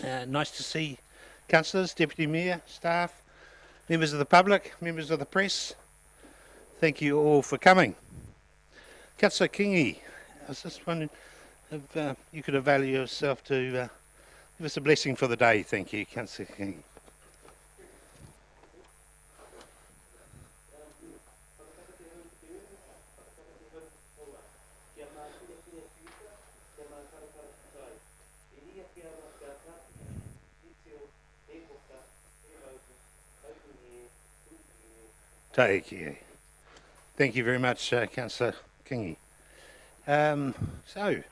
Nice to see councillors, deputy mayor, staff, members of the public, members of the press. Thank you all for coming. Councillor Kingi, I was just wondering if you could avail yourself to give us a blessing for the day. Thank you, Councillor Kingi. Thank you very much, Councillor Kingi. So,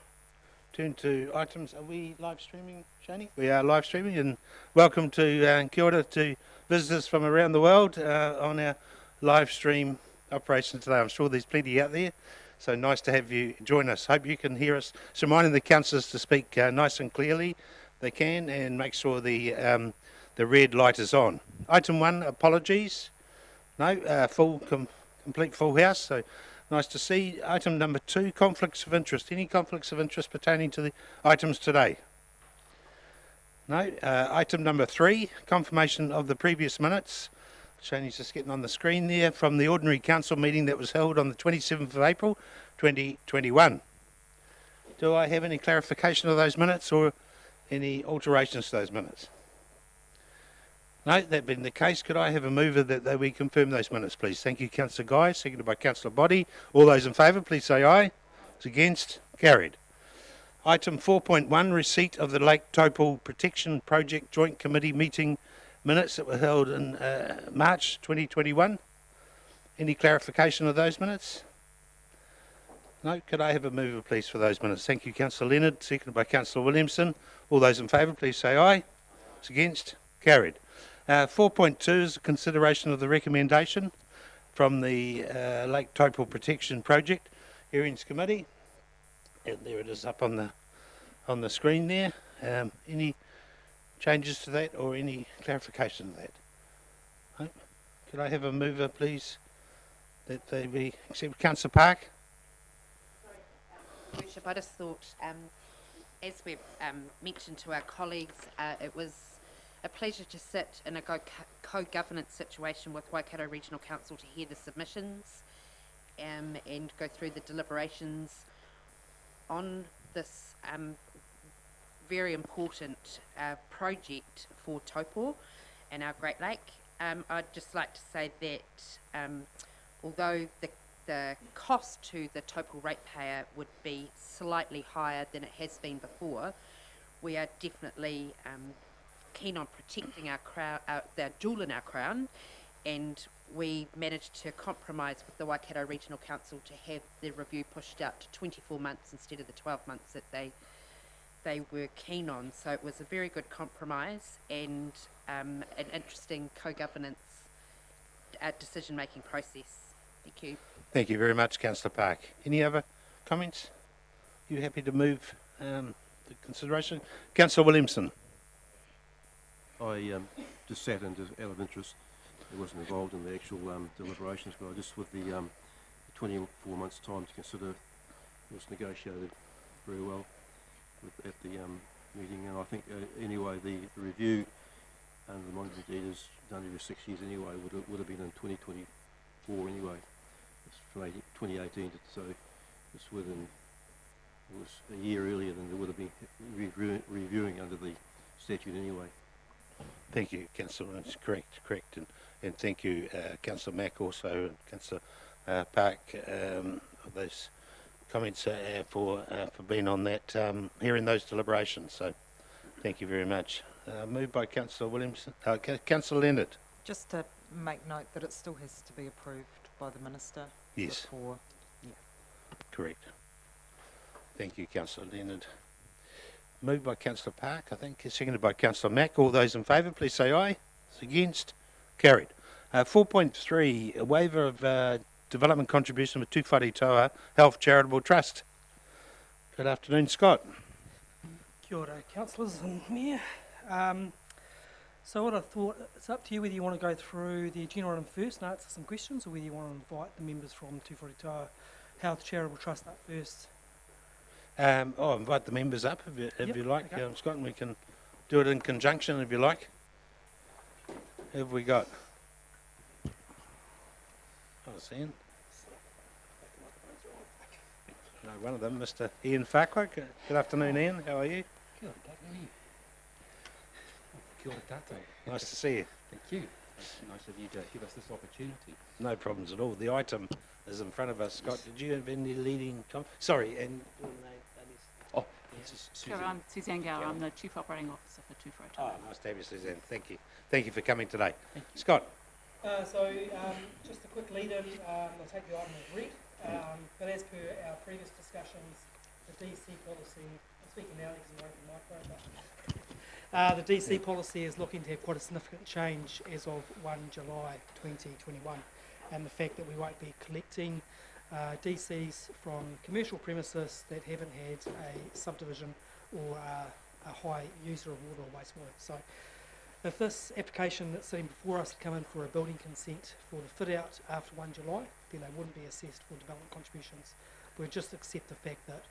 turn to items. Are we live streaming, Shani? We are live streaming, and welcome to kia ora to visitors from around the world on our live stream operation today. I'm sure there's plenty out there, so nice to have you join us. Hope you can hear us. So reminding the councillors to speak nice and clearly, they can, and make sure the red light is on. Item 1, apologies. No, complete full house, so nice to see. Item number 2, conflicts of interest. Any conflicts of interest pertaining to the items today? No. Item number 3, confirmation of the previous minutes. Shani's just getting on the screen there from the ordinary council meeting that was held on the 27th of April 2021. Do I have any clarification of those minutes or any alterations to those minutes? No, that being the case, could I have a mover that we confirm those minutes, please? Thank you, Councillor Guy, seconded by Councillor Boddy. All those in favour, please say aye. Those against, carried. Item 4.1, receipt of the Lake Taupō Protection Project Joint Committee meeting minutes that were held in March 2021. Any clarification of those minutes? No, could I have a mover, please, for those minutes? Thank you, Councillor Leonard, seconded by Councillor Williamson. All those in favour, please say aye. Those against, carried. 4.2 is a consideration of the recommendation from the Lake Taupō Protection Project Hearings Committee. And there it is up on the screen there. Any changes to that or any clarification of that? No? Could I have a mover, please, that they be accepted? Councillor Park. Sorry, Worship, I just thought, as we've mentioned to our colleagues, it was a pleasure to sit in a co-governance situation with Waikato Regional Council to hear the submissions and go through the deliberations on this very important project for Taupo and our Great Lake. I'd just like to say that although the cost to the Taupo ratepayer would be slightly higher than it has been before, we are definitely keen on protecting our crown, the jewel in our crown, and we managed to compromise with the Waikato Regional Council to have the review pushed out to 24 months instead of the 12 months that they were keen on. So it was a very good compromise and an interesting co-governance decision-making process. Thank you. Thank you very much, Councillor Park. Any other comments? You happy to move the consideration? Councillor Williamson. I just sat in out of interest. I wasn't involved in the actual deliberations, but I just with the 24 months' time to consider, it was negotiated very well at the meeting, and I think anyway the review under the monitoring deed is done every 6 years anyway. Would have been in 2024 anyway. It's from 2018, so it's within. It was a year earlier than there would have been reviewing under the statute anyway. Thank you, Councillor. That's correct, and thank you, Councillor Mack, also, and Councillor Park, those comments for being on that, hearing those deliberations. So, thank you very much. Moved by Councillor Williamson, Councillor Leonard. Just to make note that it still has to be approved by the Minister. Yes. Before, yeah. Correct. Thank you, Councillor Leonard. Moved by Councillor Park, I think, seconded by Councillor Mack. All those in favour, please say aye. Against? Carried. 4.3, a waiver of development contribution with Tū Whare Toa Health Charitable Trust. Good afternoon, Scott. Kia ora, councillors and mayor. So what I thought, it's up to you whether you want to go through the agenda item first and answer some questions, or whether you want to invite the members from Tū Whare Toa Health Charitable Trust up first. I'll invite the members up if you like, okay. Scott, and we can do it in conjunction if you like. Who have we got? Oh, Ian. No, one of them, Mr. Ian Farquhar. Good afternoon, Ian. How are you? Kia ora tātou. Kia ora tātou. Nice to see you. Thank you. It's nice of you to give us this opportunity. No problems at all. The item is in front of us. Scott, did you have any leading Sorry, and your name, that is... Oh, this is Kia Susan. ora, I'm Suzanne Gower. I'm the Chief Operating Officer for Oh, Taupo. nice to have you, Suzanne. Thank you. Thank you for coming today. Scott. Just a quick lead-in, I'll take the item as read, but as per our previous discussions, the DC policy, I'm speaking now because I'm away from the micro, but the DC policy is looking to have quite a significant change as of 1 July 2021, and the fact that we won't be collecting DCs from commercial premises that haven't had a subdivision or a high user of water or wastewater. So if this application that's sitting before us had come in for a building consent for the fit out after 1 July, then they wouldn't be assessed for development contributions. We'd just accept the fact that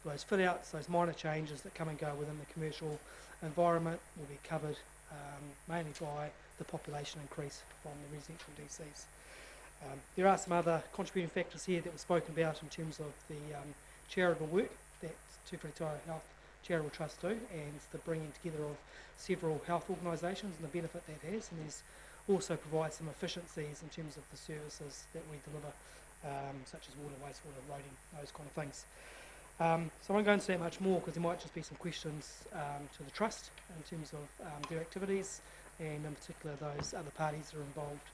those fit outs, those minor changes that come and go within the commercial environment will be covered mainly by the population increase from the residential DCs. There are some other contributing factors here that were spoken about in terms of the charitable work that Turangi-Tongariro Health Charitable Trust do, and the bringing together of several health organisations and the benefit that has, and there's also provides some efficiencies in terms of the services that we deliver, such as water, wastewater, roading, those kind of things. So I won't go into that much more because there might just be some questions to the Trust in terms of their activities, and in particular those other parties that are involved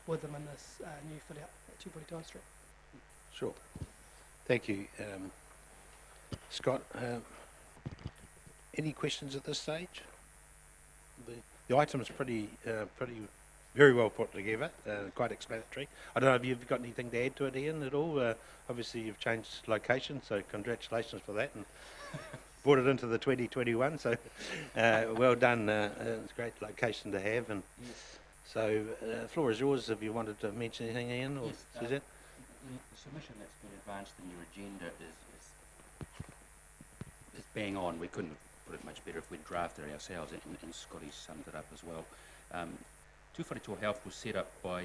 with them in this new fit out at Taupō District. Sure. Thank you, Scott. Any questions at this stage? The item's pretty very well put together, quite explanatory. I don't know if you've got anything to add to it, Ian, at all. Obviously, you've changed location, so congratulations for that, and brought it into the 2021. So, well done. It's a great location to have, and so the floor is yours if you wanted to mention anything, Ian or Suzanne. The submission that's been advanced in your agenda is bang on. We couldn't have put it much better if we'd drafted it ourselves, and Scotty summed it up as well. Turangi-Tongariro Health was set up by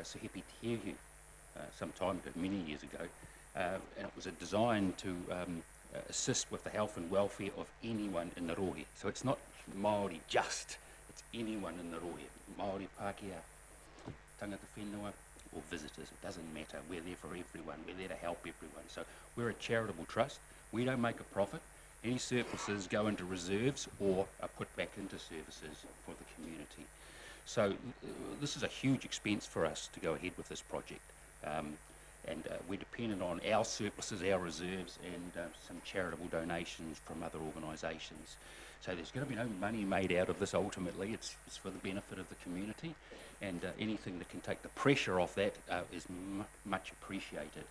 Sahipi Tehu some time ago, many years ago, and it was designed to assist with the health and welfare of anyone in the rohe. So it's not Māori just, it's anyone in the rohe. Māori, Pākehā, tangata whenua, or visitors, it doesn't matter. We're there for everyone, we're there to help everyone. So we're a charitable trust, we don't make a profit. Any surpluses go into reserves or are put back into services for the community. So this is a huge expense for us to go ahead with this project. And we're dependent on our surpluses, our reserves, and some charitable donations from other organisations. So there's going to be no money made out of this ultimately. It's for the benefit of the community, and anything that can take the pressure off that is much appreciated.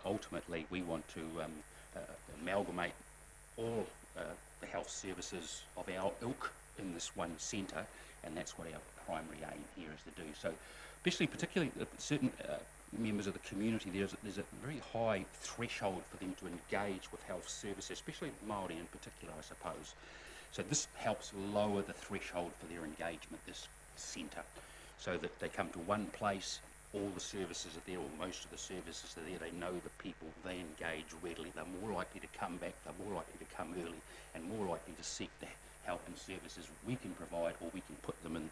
Ultimately, we want to amalgamate all the health services of our ilk in this one centre, and that's what our primary aim here is to do. So, especially particularly certain members of the community, there's a very high threshold for them to engage with health services, especially Māori in particular, I suppose. So this helps lower the threshold for their engagement, this centre, so that they come to one place, all the services are there, or most of the services are there, they know the people, they engage readily, they're more likely to come back, they're more likely to come early, and more likely to seek the help and services we can provide, or we can put them in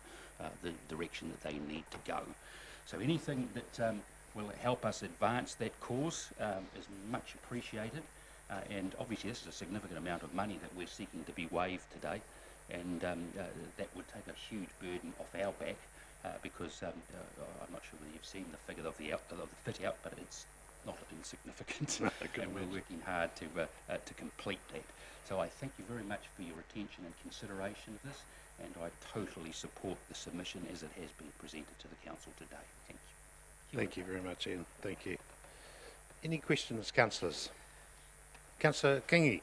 the direction that they need to go. So anything that will help us advance that cause is much appreciated, and obviously this is a significant amount of money that we're seeking to be waived today, and that would take a huge burden off our back, because I'm not sure whether you've seen the figure of the fit out, but it's not insignificant, and we're working hard to complete that. So I thank you very much for your attention and consideration of this, and I totally support the submission as it has been presented to the council today. Thank you. Thank you very much, Ian. Thank you. Any questions, councillors? Councillor Kingi.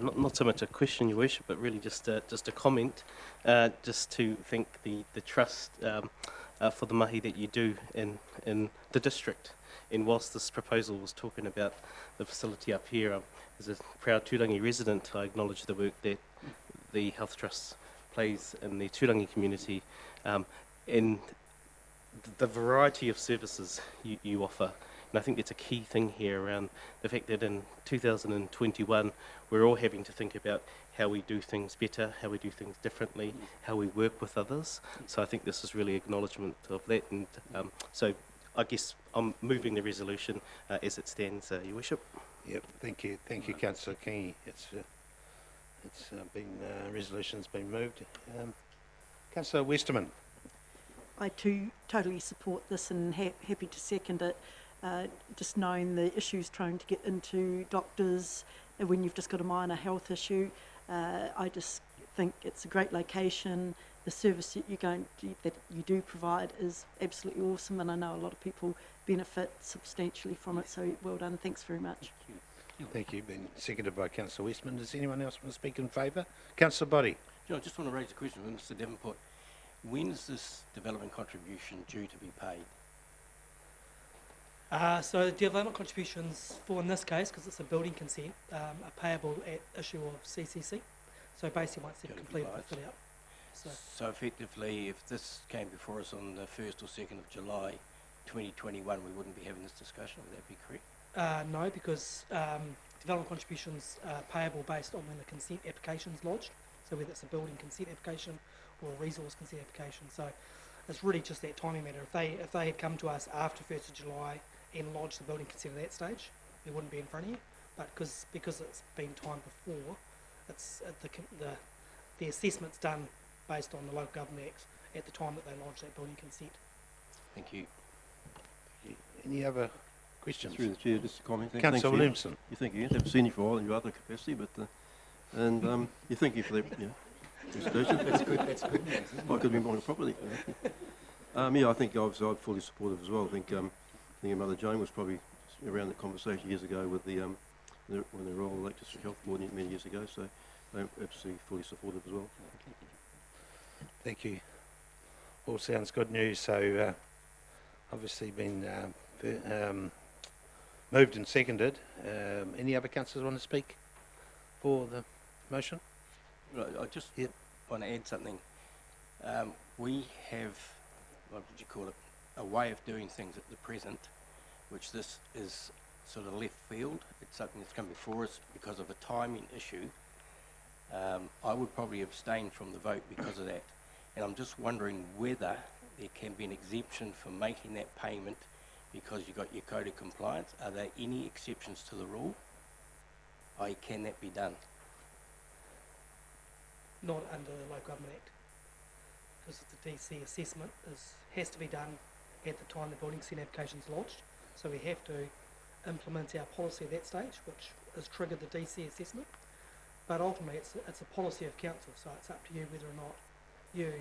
Not so much a question, Your Worship, but really just a comment, just to thank the Trust for the mahi that you do in the district. And whilst this proposal was talking about the facility up here, as a proud Turangi resident, I acknowledge the work that the Health Trust plays in the Turangi community, and the variety of services you offer. And I think it's a key thing here around the fact that in 2021 we're all having to think about how we do things better, how we do things differently, how we work with others. So I think this is really acknowledgement of that, and so I guess I'm moving the resolution as it stands, Your Worship. Yep, thank you, Councillor Kingi. It's been resolution's been moved. Councillor Westerman. I too totally support this and happy to second it. Just knowing the issues trying to get into doctors when you've just got a minor health issue, I just think it's a great location. The service that you do provide is absolutely awesome, and I know a lot of people benefit substantially from it. So well done. Thanks very much. Thank you. Been seconded by Councillor Westman. Does anyone else want to speak in favour? Councillor Boddy. I just want to raise a question with Mr Davenport. When is this development contribution due to be paid? So the development contributions for, in this case, because it's a building consent, are payable at issue of CCC. So basically once they've completed the fit out. So effectively, if this came before us on the 1st or 2nd of July 2021, we wouldn't be having this discussion. Would that be correct? No, because development contributions are payable based on when the consent application is lodged. So whether it's a building consent application or a resource consent application. So it's really just that timing matter. If they had come to us after 1st of July and lodged the building consent at that stage, it wouldn't be in front of you. But because it's been time before, it's the assessment's done based on the Local Government Act at the time that they lodge that building consent. Thank you. Any other questions? Through the chair, just a comment. Councillor Williamson. Thank you. Haven't seen you for a while in your other capacity, but thank you for that. Yeah. That's good. That's good. I could have been buying a property. I think I'm fully supportive as well. I think Mother Jane was probably around that conversation years ago with when they were all elected to health board many years ago. So I'm absolutely fully supportive as well. Thank you. All sounds good news. So obviously been moved and seconded. Any other councillors want to speak for the motion? Right, I just want to add something. We have, what would you call it, a way of doing things at the present, which this is sort of left field. It's something that's come before us because of a timing issue. I would probably abstain from the vote because of that. And I'm just wondering whether there can be an exemption for making that payment because you've got your code of compliance. Are there any exceptions to the rule? Can that be done? Not under the Local Government Act, because the DC assessment has to be done at the time the building consent application is lodged. So we have to implement our policy at that stage, which has triggered the DC assessment. But ultimately, it's a policy of council, so it's up to you whether or not you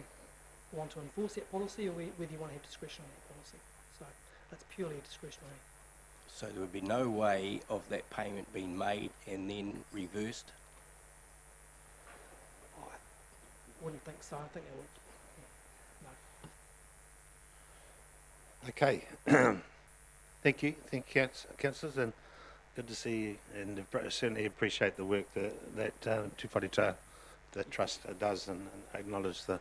want to enforce that policy or whether you want to have discretion on that policy. So that's purely discretionary. So there would be no way of that payment being made and then reversed? I wouldn't think so. I think it would. No. Okay. Thank you, councillors, and good to see you, and certainly appreciate the work that Tūwharetoa, the Trust does, and acknowledge the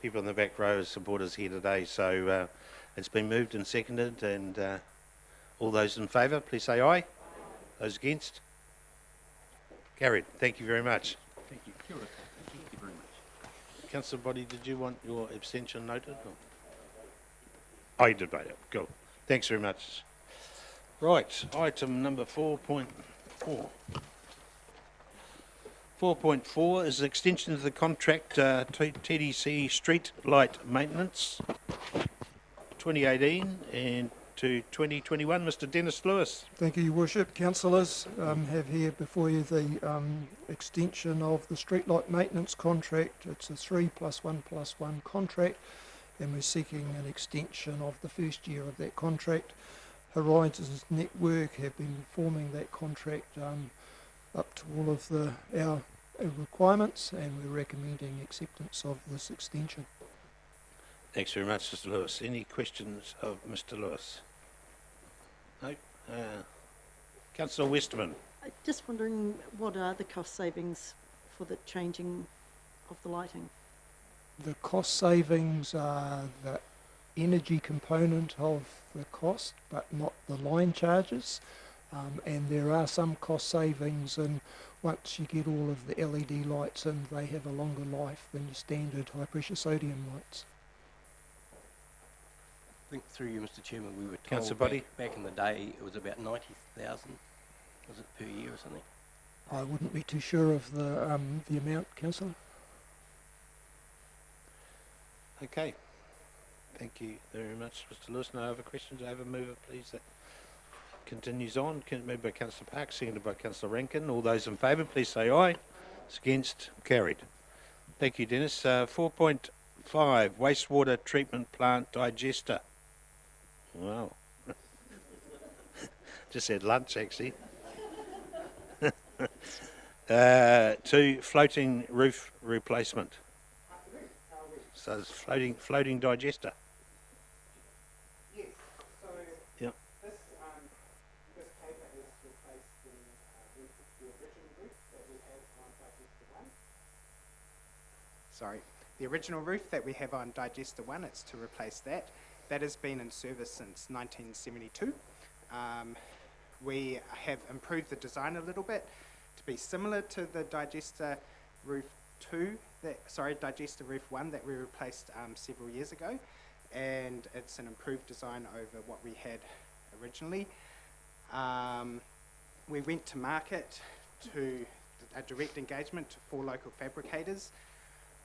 people in the back row as supporters here today. So it's been moved and seconded, and all those in favour, please say aye. Those against? Carried. Thank you very much. Thank you. Kia ora. Thank you very much. Councillor Boddy, did you want your abstention noted? Or? Oh, you did vote it. Cool. Thanks very much. Right, item number 4.4. 4.4 is the extension of the contract to TDC Street Light Maintenance 2018 and to 2021. Mr. Dennis Lewis. Thank you, Your Worship. Councillors, have here before you the extension of the streetlight maintenance contract. It's a 3+1+1 contract, and we're seeking an extension of the first year of that contract. Horizons Network have been performing that contract up to all of our requirements, and we're recommending acceptance of this extension. Thanks very much, Mr. Lewis. Any questions of Mr. Lewis? No? Councillor Westerman. Just wondering, what are the cost savings for the changing of the lighting? The cost savings are the energy component of the cost, but not the line charges. And there are some cost savings, and once you get all of the LED lights in, they have a longer life than your standard high pressure sodium lights. I think through you, Mr. Chairman, we were Councillor told Buddy. back in the day it was about 90,000, was it per year or something? I wouldn't be too sure of the amount, Councillor. Okay. Thank you very much, Mr. Lewis. No other questions? Over mover, please. That continues on. Moved by Councillor Park, seconded by Councillor Rankin. All those in favour, please say aye. It's against, carried. Thank you, Dennis. 4.5, wastewater treatment plant digester. Wow. Just had lunch, actually. 2, floating roof replacement. So it's floating digester. Yes, so Yep. this paper is replaced the original roof that we have on Digester 1. Sorry, the original roof that we have on Digester 1, it's to replace that. That has been in service since 1972. We have improved the design a little bit to be similar to the Digester Roof 2, Digester Roof 1 that we replaced several years ago, and it's an improved design over what we had originally. We went to market to a direct engagement to 4 local fabricators.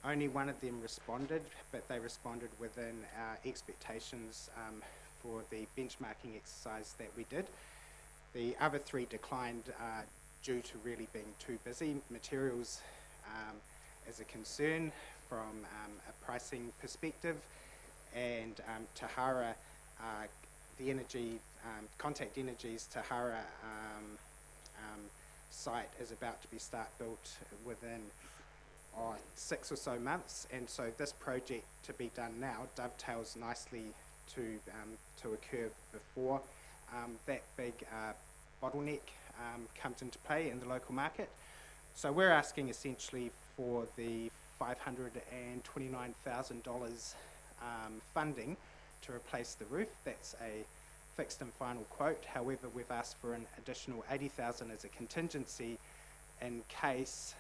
Only one of them responded, but they responded within our expectations for the benchmarking exercise that we did. The other 3 declined due to really being too busy. Materials is a concern from a pricing perspective, and Tahara, the energy, Contact Energy's Tahara site is about to be built within 6 or so months, and so this project to be done now dovetails nicely to occur before that big bottleneck comes into play in the local market. So we're asking essentially for the $529,000 funding to replace the roof. That's a fixed and final quote. However, we've asked for an additional $80,000 as a contingency in case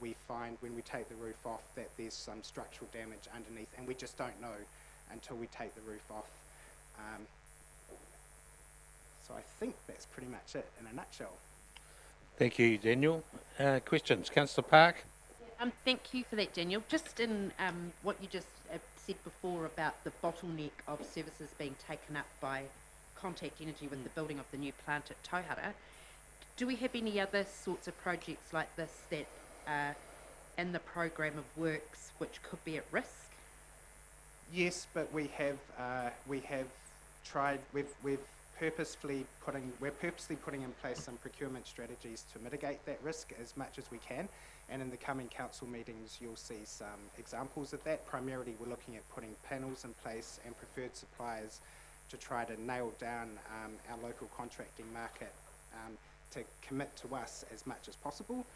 we find when we take the roof off that there's some structural damage underneath, and we just don't know until we take the roof off. So I think that's pretty much it in a nutshell. Thank you, Daniel. Questions? Councillor Park? Thank you for that, Daniel. Just in what you just said before about the bottleneck of services being taken up by Contact Energy with the building of the new plant at Tauhara, do we have any other sorts of projects like this that are in the program of works which could be at risk? Yes, but we're purposely putting in place some procurement strategies to mitigate that risk as much as we can, and in the coming council meetings you'll see some examples of that. Primarily we're looking at putting panels in place and preferred suppliers to try to nail down our local contracting market to commit to us as much as possible.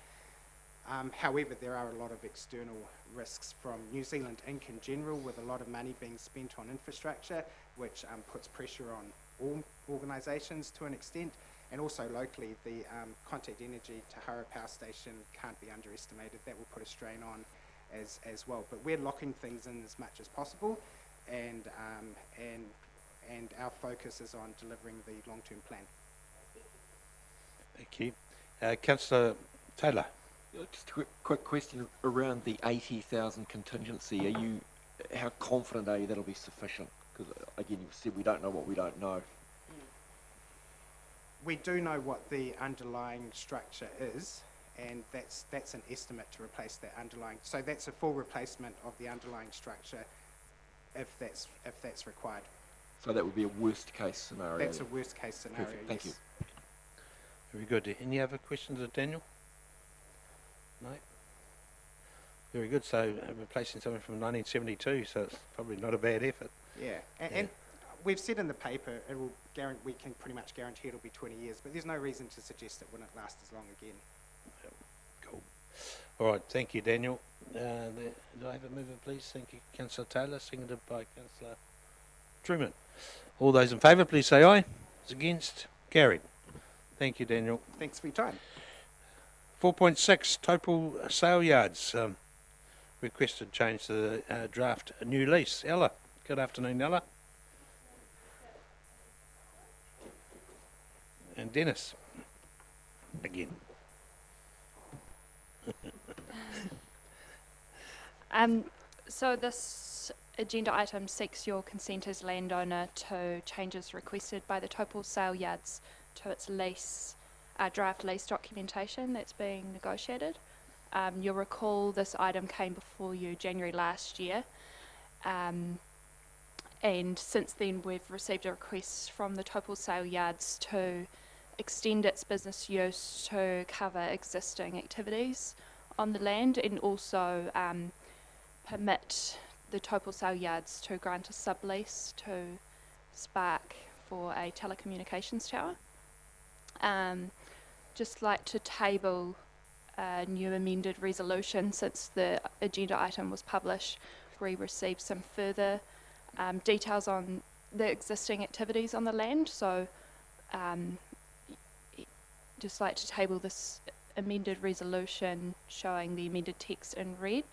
However, there are a lot of external risks from New Zealand Inc. in general, with a lot of money being spent on infrastructure, which puts pressure on all organisations to an extent, and also locally the Contact Energy Tahara Power Station can't be underestimated. That will put a strain on as well. But we're locking things in as much as possible, and our focus is on delivering the long-term plan. Thank you. Councillor Taylor? Just a quick question around the 80,000 contingency. How confident are you that'll be sufficient? Because again, you've said we don't know what we don't know. We do know what the underlying structure is, and that's an estimate to replace that underlying. So that's a full replacement of the underlying structure, if that's required. So that would be a worst case scenario. That's a worst case scenario. Perfect. Thank you. Very good. Any other questions of Daniel? No? Very good. So replacing something from 1972, so it's probably not a bad effort. Yeah, and we've said in the paper we can pretty much guarantee it'll be 20 years, but there's no reason to suggest it wouldn't last as long again. Yep. Cool. All right, thank you, Daniel. Do I have a mover, please? Thank you, Councillor Taylor, seconded by Councillor Truman. All those in favour, please say aye. Those against, carried. Thank you, Daniel. Thanks for your time. 4.6 Taupō sale yards. Requested change to the draft a new lease. Ella. Good afternoon, Ella. And Dennis. Again. So this agenda item seeks your consent as landowner to changes requested by the Taupō sale yards to its lease, draft lease documentation that's being negotiated. You'll recall this item came before you January last year, and since then we've received a request from the Taupō sale yards to extend its business use to cover existing activities on the land, and also permit the Taupō sale yards to grant a sublease to Spark for a telecommunications tower. Just like to table a new amended resolution. Since the agenda item was published, we received some further details on the existing activities on the land, so just like to table this amended resolution showing the amended text in red,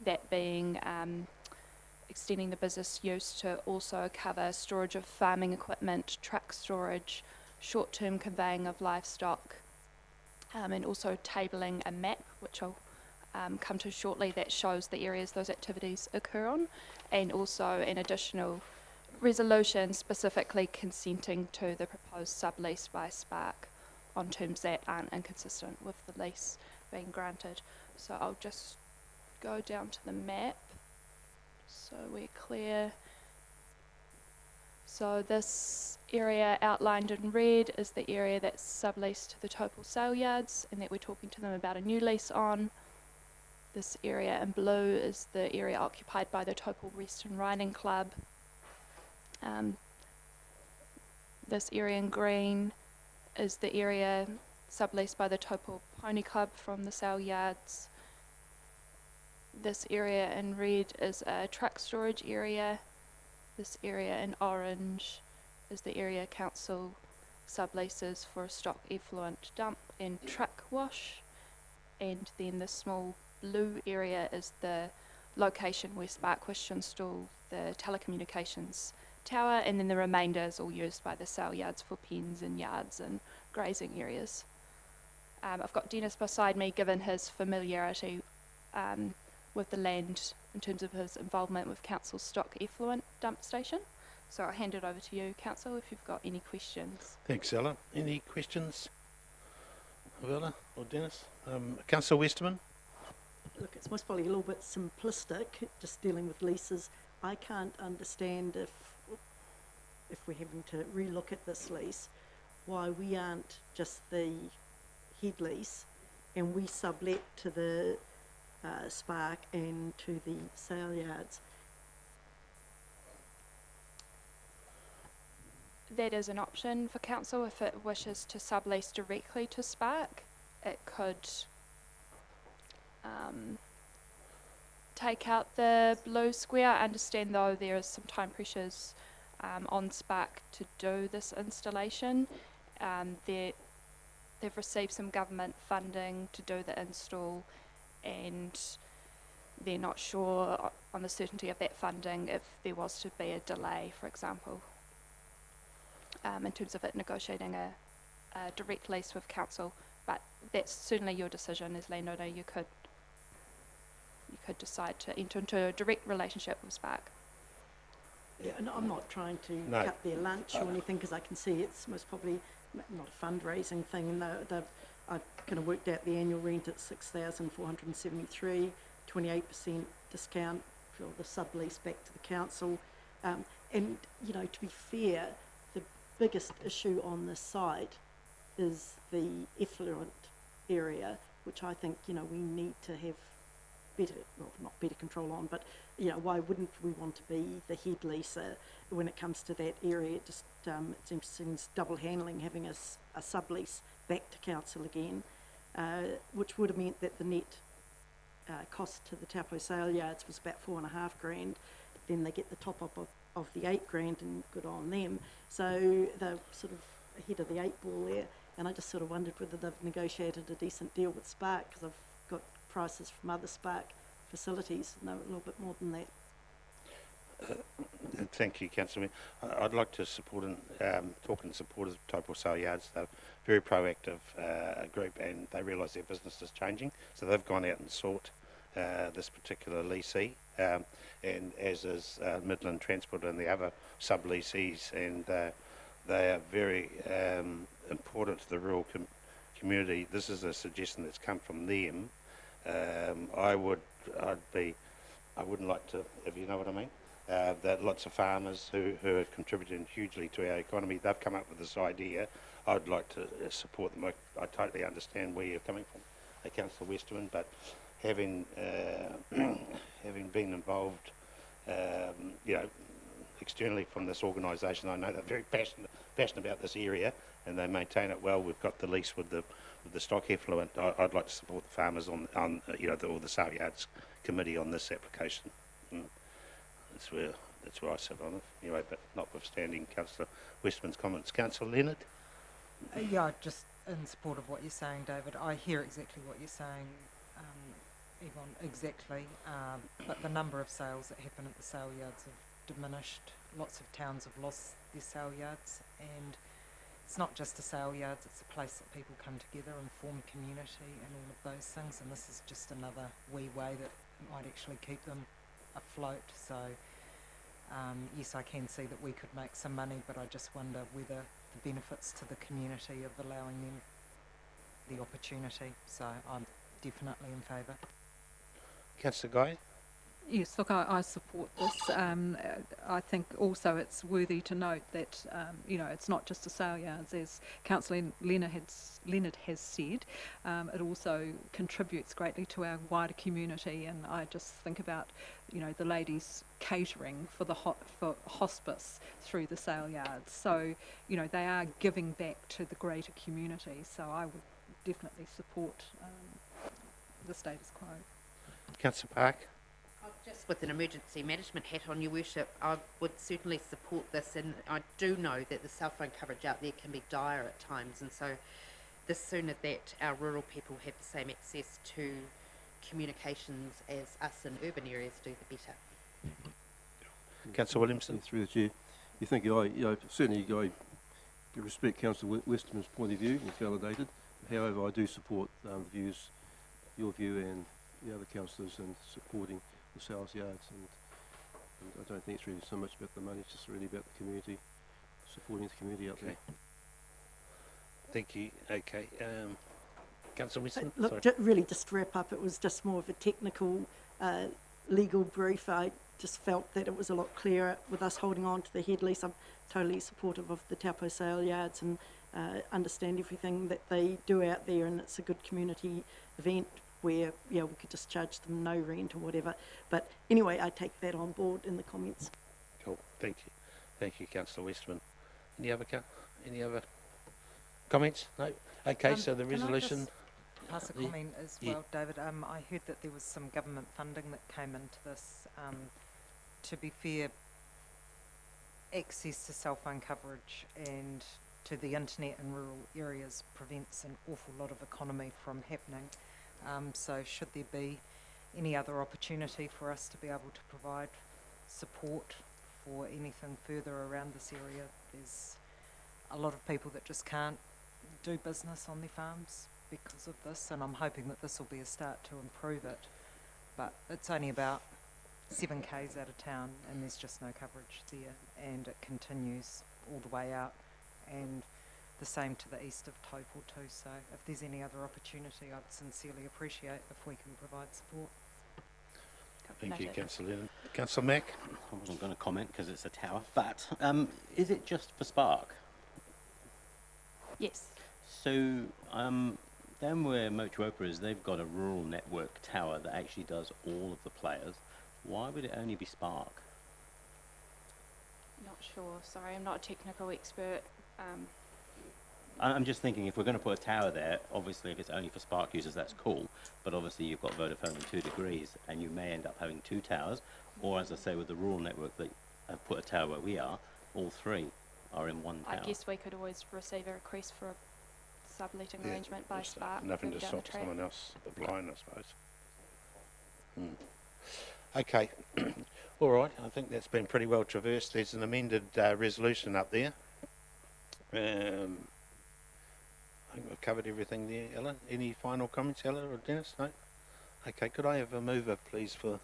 that being extending the business use to also cover storage of farming equipment, truck storage, short-term conveying of livestock, and also tabling a map, which I'll come to shortly, that shows the areas those activities occur on, and also an additional resolution specifically consenting to the proposed sublease by Spark on terms that aren't inconsistent with the lease being granted. So I'll just go down to the map so we're clear. So this area outlined in red is the area that's subleased to the Taupō sale yards and that we're talking to them about a new lease on. This area in blue is the area occupied by the Taupō Western Riding Club. This area in green is the area subleased by the Taupō Pony Club from the sale yards. This area in red is a truck storage area. This area in orange is the area council subleases for a stock effluent dump and truck wash. And then the small blue area is the location where Spark wish to install the telecommunications tower, and then the remainder is all used by the sale yards for pens and yards and grazing areas. I've got Dennis beside me, given his familiarity with the land in terms of his involvement with Council's stock effluent dump station. So I'll hand it over to you, Council, if you've got any questions. Thanks, Ella. Any questions of Ella or Dennis? Councillor Westerman? Look, it's most probably a little bit simplistic, just dealing with leases. I can't understand if we're having to relook at this lease, why we aren't just the head lease and we sublet to the Spark and to the sale yards. That is an option for council if it wishes to sublease directly to Spark. It could take out the blue square. I understand though there is some time pressures on Spark to do this installation. They've received some government funding to do the install, and they're not sure on the certainty of that funding if there was to be a delay, for example, in terms of it negotiating a direct lease with council. But that's certainly your decision as landowner. You could decide to enter into a direct relationship with Spark. Yeah, and I'm not trying to cut their lunch or anything, because I can see it's most probably not a fundraising thing. I've kind of worked out the annual rent at $6,473, 28% discount for the sublease back to the council. And, you know, to be fair, the biggest issue on this site is the effluent area, which I think, you know, we need to have better, well, not better control on, but, you know, why wouldn't we want to be the head leaser when it comes to that area? It just it seems double handling having a sublease back to council again, which would have meant that the net cost to the Taupo sale yards was about $4,500. Then they get the top up of the $8,000, and good on them. So they're sort of ahead of the 8 ball there. And I just sort of wondered whether they've negotiated a decent deal with Spark, because I've got prices from other Spark facilities, and they're a little bit more than that. Thank you, Councillor. I'd like to support and talk in support of Taupo Sale Yards. They're a very proactive group, and they realise their business is changing, so they've gone out and sought this particular leasee, and as is Midland Transport and the other sub-leasees, and they are very important to the rural community. This is a suggestion that's come from them. I wouldn't like to, if you know what I mean. That lots of farmers who are contributing hugely to our economy, they've come up with this idea. I'd like to support them. I totally understand where you're coming from, Councillor Westerman, but having been involved, externally from this organisation, I know they're very passionate about this area, and they maintain it well. We've got the lease with the stock effluent. I'd like to support the farmers on or the sale yards committee on this application. That's where I sit on it. Anyway, but notwithstanding Councillor Westman's comments, Councillor Leonard. Yeah, just in support of what you're saying, David. I hear exactly what you're saying, Yvonne, exactly. But the number of sales that happen at the sale yards have diminished. Lots of towns have lost their sale yards, and it's not just the sale yards, it's a place that people come together and form community and all of those things, and this is just another wee way that might actually keep them afloat. So yes, I can see that we could make some money, but I just wonder whether the benefits to the community of allowing them the opportunity. So I'm definitely in favour. Councillor Guy. Yes, look, I support this. I think also it's worthy to note that, it's not just the sale yards, as Councillor Leonard has said. It also contributes greatly to our wider community, and I just think about, the ladies catering for for hospice through the sale yards. So, they are giving back to the greater community. So I would definitely support the status quo. Councillor Park. Just with an emergency management hat on, Your Worship, I would certainly support this, and I do know that the cell phone coverage out there can be dire at times, and so the sooner that our rural people have the same access to communications as us in urban areas do, the better. Councillor Williamson. Through the chair, certainly I respect Councillor Westerman's point of view, it's validated. However, I do support your view and the other councillors in supporting the sales yards, and I don't think it's really so much about the money, it's just really about the community, supporting the community out there. Thank you. Okay. Councillor Wilson. Look, really just to wrap up, it was just more of a technical legal brief. I just felt that it was a lot clearer with us holding on to the head lease. I'm totally supportive of the Taupo sale yards and understand everything that they do out there, and it's a good community event where we could just charge them no rent or whatever. But anyway, I take that on board in the comments. Cool. Thank you, Councillor Westman. Any other comments? No. Okay. So the resolution. Pass a comment as well, David. I heard that there was some government funding that came into this. To be fair, access to cell phone coverage and to the internet in rural areas prevents an awful lot of economy from happening. So should there be any other opportunity for us to be able to provide support for anything further around this area? There's a lot of people that just can't do business on their farms because of this, and I'm hoping that this will be a start to improve it. But it's only about 7 k's out of town, and there's just no coverage there, and it continues all the way out, and the same to the east of Taupo too. So if there's any other opportunity, I'd sincerely appreciate if we can provide support. Thank you, Councillor Lennon. Councillor Mack. I wasn't going to comment because it's a tower, but is it just for Spark? Yes. So down where Motuopa is, they've got a rural network tower that actually does all of the players. Why would it only be Spark? Not sure, sorry, I'm not a technical expert. I'm just thinking, if we're going to put a tower there, obviously if it's only for Spark users, that's cool. But obviously you've got Vodafone and 2 Degrees, and you may end up having 2 towers. Or as I say, with the rural network that have put a tower where we are, all 3 are in one tower. I guess we could always receive a request for a subletting Yeah, arrangement by there's Spark. nothing to further down the stop track. someone else applying, I suppose. Okay. All right. I think that's been pretty well traversed. There's an amended resolution up there. I think we've covered everything there, Ella. Any final comments, Ella or Dennis? No? Okay. Could I have a mover, please, for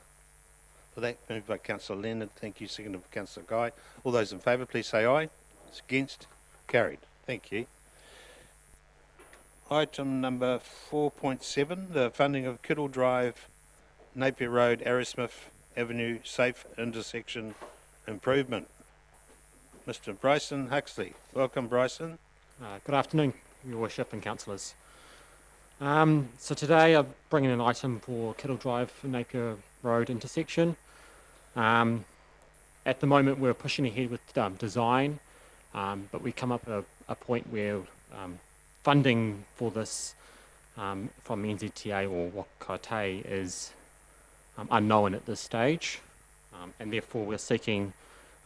that? Moved by Councillor Leonard. Thank you. Seconded by Councillor Guy. All those in favour, please say aye. It's against. Carried. Thank you. Item number 4.7, the funding of Kettle Drive, Napier Road, Aerosmith Avenue Safe Intersection Improvement. Mr. Bryson Huxley. Welcome, Bryson. Good afternoon, Your Worship and Councillors. So today I'm bringing an item for Kettle Drive, Napier Road intersection. At the moment we're pushing ahead with design, but we come up at a point where funding for this from NZTA or whakaaro is unknown at this stage, and therefore we're seeking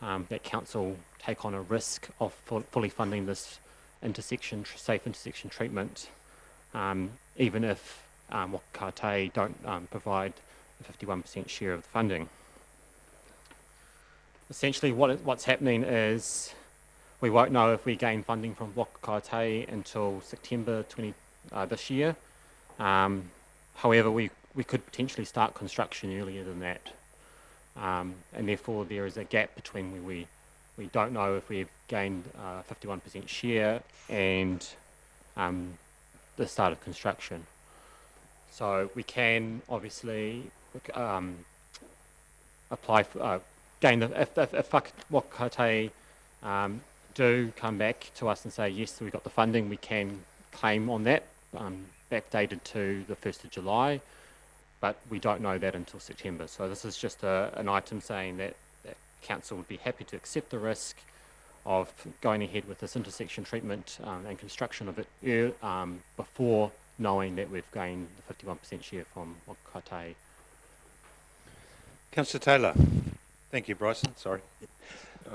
that council take on a risk of fully funding this intersection, safe intersection treatment, even if whakaaro don't provide a 51% share of the funding. Essentially what's happening is we won't know if we gain funding from whakaaro until September this year. However, we could potentially start construction earlier than that. And therefore there is a gap between where we don't know if we've gained 51% share and the start of construction. So we can obviously apply for gain if whakaaro do come back to us and say yes, we got the funding, we can claim on that, backdated to the 1st of July, but we don't know that until September. So this is just an item saying that council would be happy to accept the risk of going ahead with this intersection treatment and construction of it before knowing that we've gained the 51% share from whakaaro. Councillor Taylor. Thank you, Bryson. Sorry.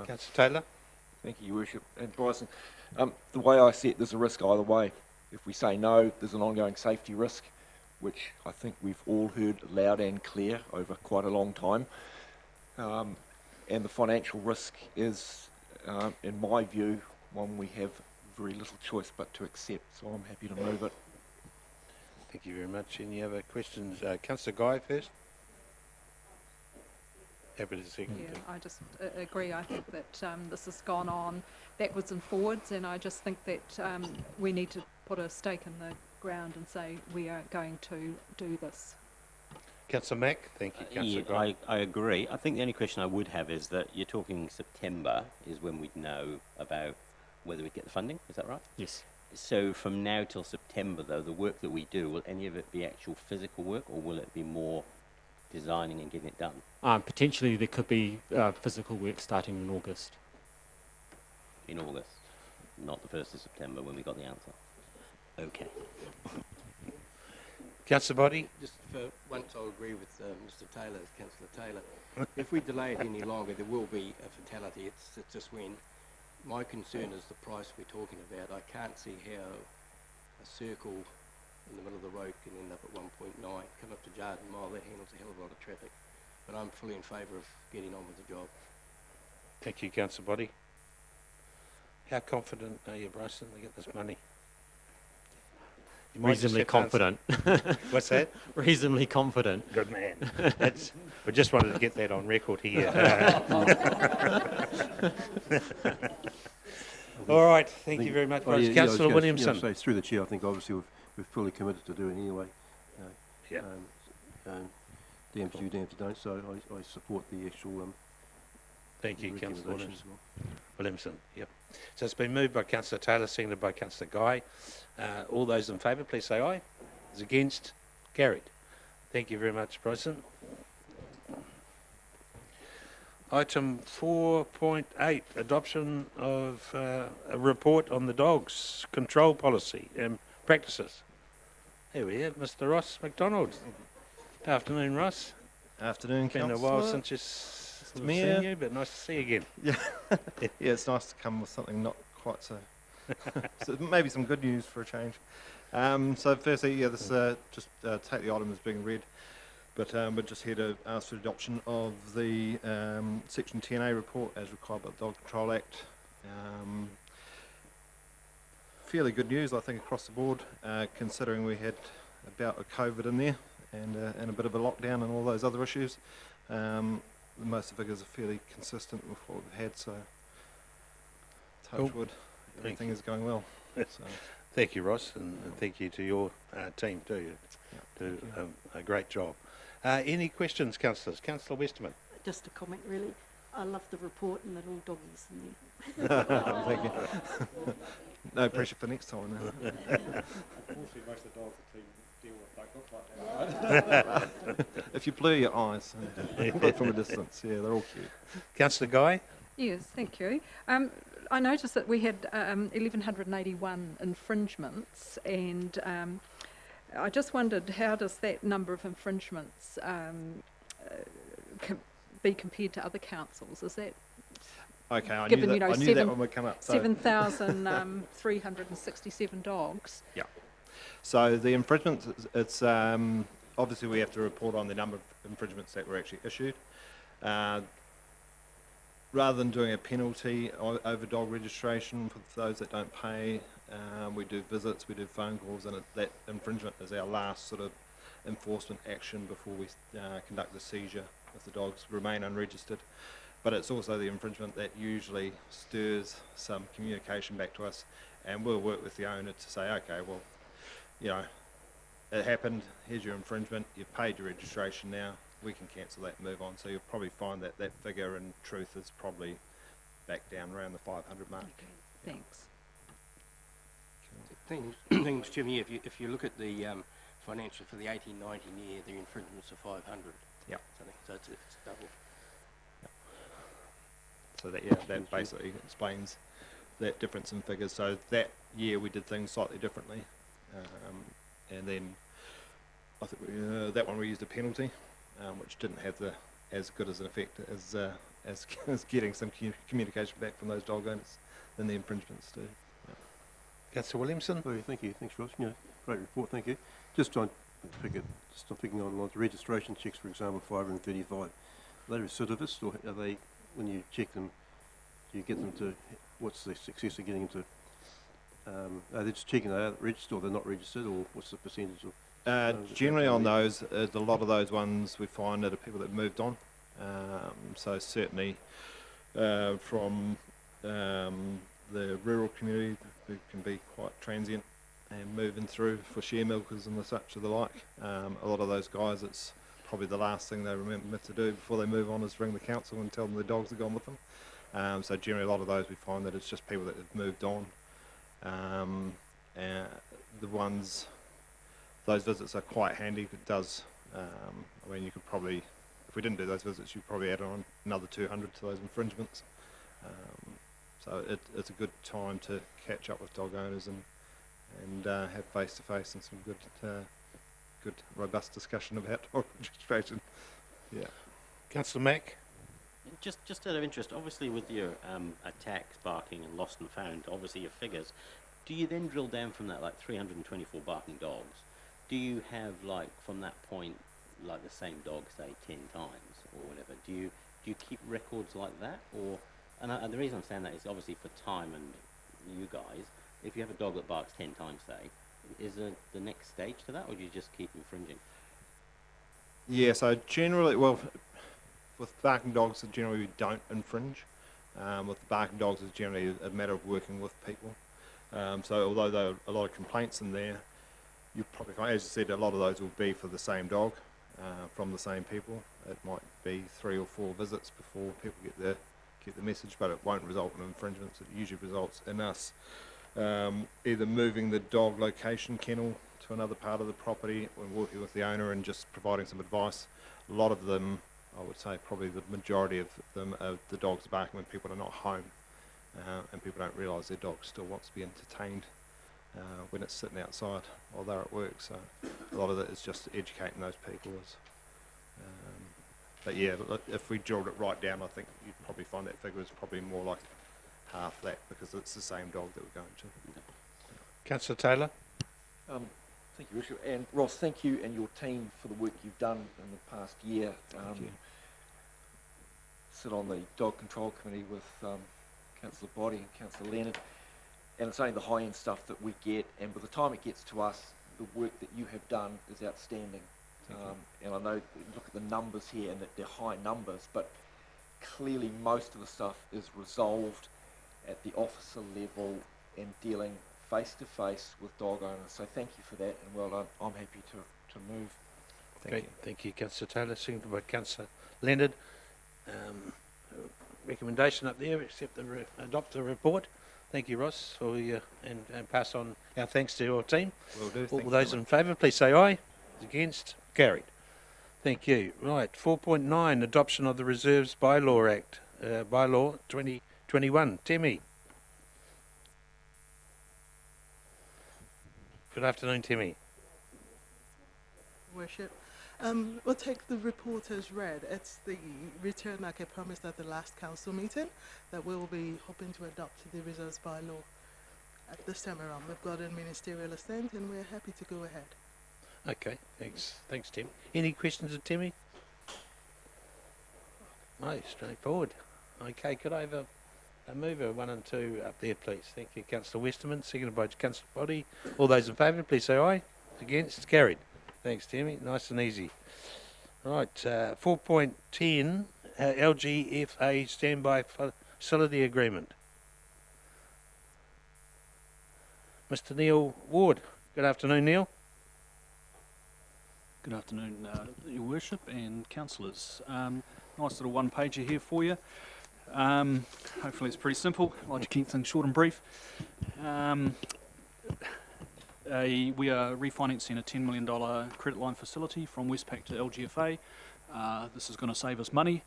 Councillor Taylor. Thank you, Your Worship. And Bryson, the way I see it, there's a risk either way. If we say no, there's an ongoing safety risk, which I think we've all heard loud and clear over quite a long time. And the financial risk is, in my view, one we have very little choice but to accept. So I'm happy to move it. Thank you very much. Any other questions? Councillor Guy first. Happy to second. Yeah, I just agree. I think that this has gone on backwards and forwards, and I just think that we need to put a stake in the ground and say we are going to do this. Councillor Mack. Thank you, Councillor Guy. I agree. I think the only question I would have is that you're talking September is when we'd know about whether we get the funding. Is that right? Yes. So from now till September, though, the work that we do, will any of it be actual physical work, or will it be more designing and getting it done? Potentially there could be physical work starting in August. In August, not the 1st of September when we got the answer. Okay. Councillor Boddy. Just for once, I'll agree with Mr. Taylor, Councillor Taylor. If we delay it any longer, there will be a fatality. It's just when. My concern is the price we're talking about. I can't see how a circle in the middle of the road can end up at 1.9. Come up to Jarden Mile, that handles a hell of a lot of traffic. But I'm fully in favour of getting on with the job. Thank you, Councillor Boddy. How confident are you, Bryson, to get this money? Reasonably confident. What's that? Reasonably confident. Good man. We just wanted to get that on record here. All right. Thank you very much, Bryson. Councillor Williamson. So through the chair, I think obviously we're fully committed to doing it anyway. Yeah. Damn few, damn to don't. So I support the actual. Thank you, Councillor Williamson. Yep. So it's been moved by Councillor Taylor, seconded by Councillor Guy. All those in favour, please say aye. Those against, carried. Thank you very much, Bryson. Item 4.8, adoption of a report on the dogs control policy and practices. Here we have Mr. Ross McDonald. Afternoon, Ross. Afternoon, Been a while since you've seen you, but nice to see you again. Yeah, yeah, it's nice to come with something not quite so, so maybe some good news for a change. So firstly, yeah, this just take the item as being read, but we're just here to ask for adoption of the Section 10A report as required by the Dog Control Act. Fairly good news, I think, across the board, considering we had a bout of COVID in there and a bit of a lockdown and all those other issues. Most of the figures are fairly consistent with what we've had, so touch wood, everything is going well. So. Thank you, Ross, and thank you to your team too. Do a great job. Any questions, councillors? Councillor Westerman. Just a comment, really. I love the report and the little doggies in there. Thank you. No pressure for next time. No. Unfortunately, most of the dogs the team deal with don't look like that. If you blur your eyes look from a distance, yeah, they're all cute. Councillor Guy. Yes, thank you. I noticed that we had 1,181 infringements, and I just wondered, how does that number of infringements be compared to other councils? Is that okay? I given, knew that, you know, I knew that when we come up. 7,367 dogs. Yeah. So the infringements, it's obviously we have to report on the number of infringements that were actually issued. Rather than doing a penalty over dog registration for those that don't pay, we do visits, we do phone calls, and that infringement is our last sort of enforcement action before we conduct the seizure if the dogs remain unregistered. But it's also the infringement that usually stirs some communication back to us, and we'll work with the owner to say, okay, well, you know, it happened, here's your infringement, you've paid your registration now, we can cancel that and move on. So you'll probably find that that figure in truth is probably back down around the 500 mark. Okay, thanks. Thanks, Jim. Yeah, if you look at the financial for the 18-19 year, the infringements are 500. Yeah. So it's double. So that basically explains that difference in figures. So that year we did things slightly differently, and then I think that one we used a penalty, which didn't have as good as an effect as getting some communication back from those dog owners than the infringements do. Yeah. Councillor Williamson. Oh, thank you, thanks Ross. Yeah, great report, thank you. Just on picking on like the registration checks, for example, 535. Are they recidivists, or are they, when you check them, do you get them to, what's the success of getting them to, are they just checking they are registered or they're not registered, or what's the percentage of? Generally on those, a lot of those ones we find that are people that moved on. So certainly from the rural community, who can be quite transient and moving through for share milkers and the such of the like. A lot of those guys, it's probably the last thing they remember to do before they move on is ring the council and tell them the dogs are gone with them. So generally a lot of those we find that it's just people that have moved on. The ones, those visits are quite handy. It does, I mean, you could probably, if we didn't do those visits, you'd probably add on another 200 to those infringements. So it's a good time to catch up with dog owners and have face-to-face and some good robust discussion about dog registration. Yeah. Councillor Mack. Just out of interest, obviously with your attacks, barking and lost and found, obviously your figures, do you then drill down from that, like 324 barking dogs? Do you have, like, from that point, like the same dog, say 10 times or whatever? Do you keep records like that, or? And the reason I'm saying that is obviously for time and you guys. If you have a dog that barks 10 times, say, is there the next stage to that, or do you just keep infringing? Yeah. So generally, well, with barking dogs, generally we don't infringe. With the barking dogs, it's generally a matter of working with people. So although there are a lot of complaints in there, you probably find, as you said, a lot of those will be for the same dog, from the same people. It might be 3 or 4 visits before people get the message, but it won't result in infringements. It usually results in us either moving the dog location kennel to another part of the property or working with the owner and just providing some advice. A lot of them I would say probably the majority of them, the dogs barking when people are not home, and people don't realise their dog still wants to be entertained when it's sitting outside while they're at work. So a lot of it is just educating those people. But yeah, if we drilled it right down, I think you'd probably find that figure is probably more like half that, because it's the same dog that we're going to. Councillor Taylor. Thank you, Richard. And Ross, thank you and your team for the work you've done in the past year. Thank you. Sit on the Dog Control Committee with Councillor Boddy and Councillor Leonard, and it's only the high-end stuff that we get, and by the time it gets to us, the work that you have done is outstanding. And I know, look at the numbers here, and that they're high numbers, but clearly most of the stuff is resolved at the officer level and dealing face-to-face with dog owners. So thank you for that, and well done. I'm happy to move. Great, thank you, Councillor Taylor. Seconded by Councillor Leonard. Recommendation up there, adopt the report. Thank you, Ross, for your, and pass on our thanks to your team. Will do. All those in favour, please say aye. Against? Carried. Thank you. Right, 4.9, adoption of the Reserves Bylaw Act, Bylaw 2021. Timmy. Good afternoon, Timmy. Worship. We'll take the report as read. It's the return, like I promised at the last council meeting, that we'll be hoping to adopt the Reserves Bylaw at this time around. We've got a ministerial assent and we're happy to go ahead. Okay, thanks. Thanks, Tim. Any questions of Timmy? No, straightforward. Okay, could I have a mover 1 and 2 up there, please? Thank you, Councillor Westerman. Seconded by Councillor Boddy. All those in favour, please say aye. Against? Carried. Thanks, Timmy. Nice and easy. Right, 4.10, LGFA Standby Facility Agreement. Mr. Neil Ward. Good afternoon, Neil. Good afternoon, Your Worship and Councillors. Nice little one-pager here for you. Hopefully it's pretty simple. I like to keep things short and brief. We are refinancing a $10 million credit line facility from Westpac to LGFA. This is going to save us money.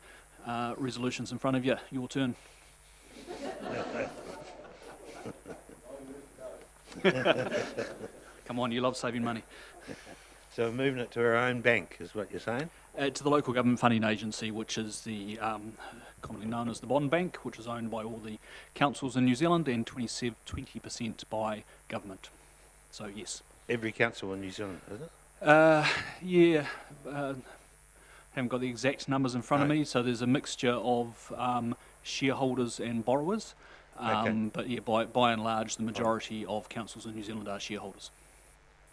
Resolution's in front of you. Your turn. Come on, you love saving money. So we're moving it to our own bank, is what you're saying? To the local government funding agency, which is the commonly known as the Bond Bank, which is owned by all the councils in New Zealand and 20% by government. So yes. Every council in New Zealand, is it? Yeah. Haven't got the exact numbers in front of me, so there's a mixture of shareholders and borrowers. But yeah, by and large, the majority of councils in New Zealand are shareholders.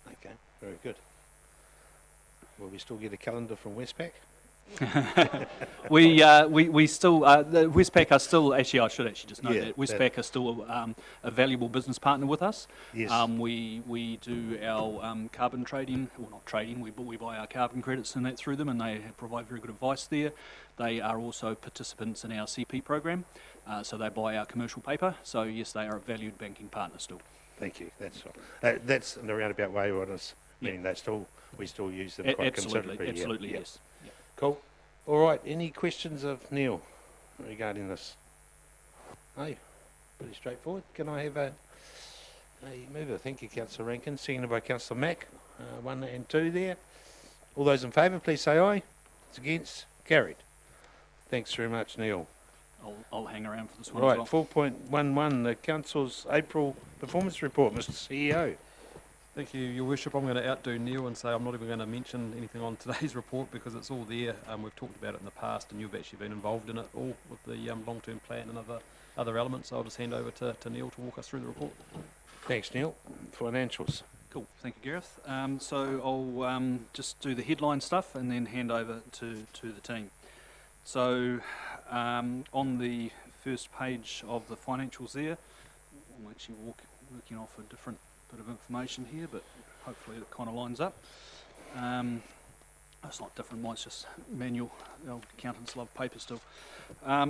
Okay, very good. Will we still get a calendar from Westpac? we still the Westpac are still actually I should actually just note that Westpac are still a valuable business partner with us. Yes. We do our carbon trading, well not trading, we buy our carbon credits and that through them, and they provide very good advice there. They are also participants in our CP program, so they buy our commercial paper. So yes, they are a valued banking partner still. Thank you. That's all. That's in a roundabout way what I was meaning. We still use them quite considerably. Absolutely, yes. Cool. All right. Any questions of Neil regarding this? No. Pretty straightforward. Can I have a mover? Thank you, Councillor Rankin. Seconded by Councillor Mack. 1 and 2 there. All those in favour, please say aye. It's against. Carried. Thanks very much, Neil. I'll hang around for this one. Right. As well. 4.11. The Council's April performance report, Mr. CEO. Thank you, Your Worship. I'm going to outdo Neil and say I'm not even going to mention anything on today's report because it's all there. We've talked about it in the past and you've actually been involved in it all with the long-term plan and other elements. So I'll just hand over to Neil to walk us through the report. Thanks, Neil. Financials. Cool. Thank you, Gareth. So I'll just do the headline stuff and then hand over to the team. So on the first page of the financials there, I'm actually working off a different bit of information here, but hopefully it kind of lines up. It's not different, mine's just manual. Our accountants love paper still.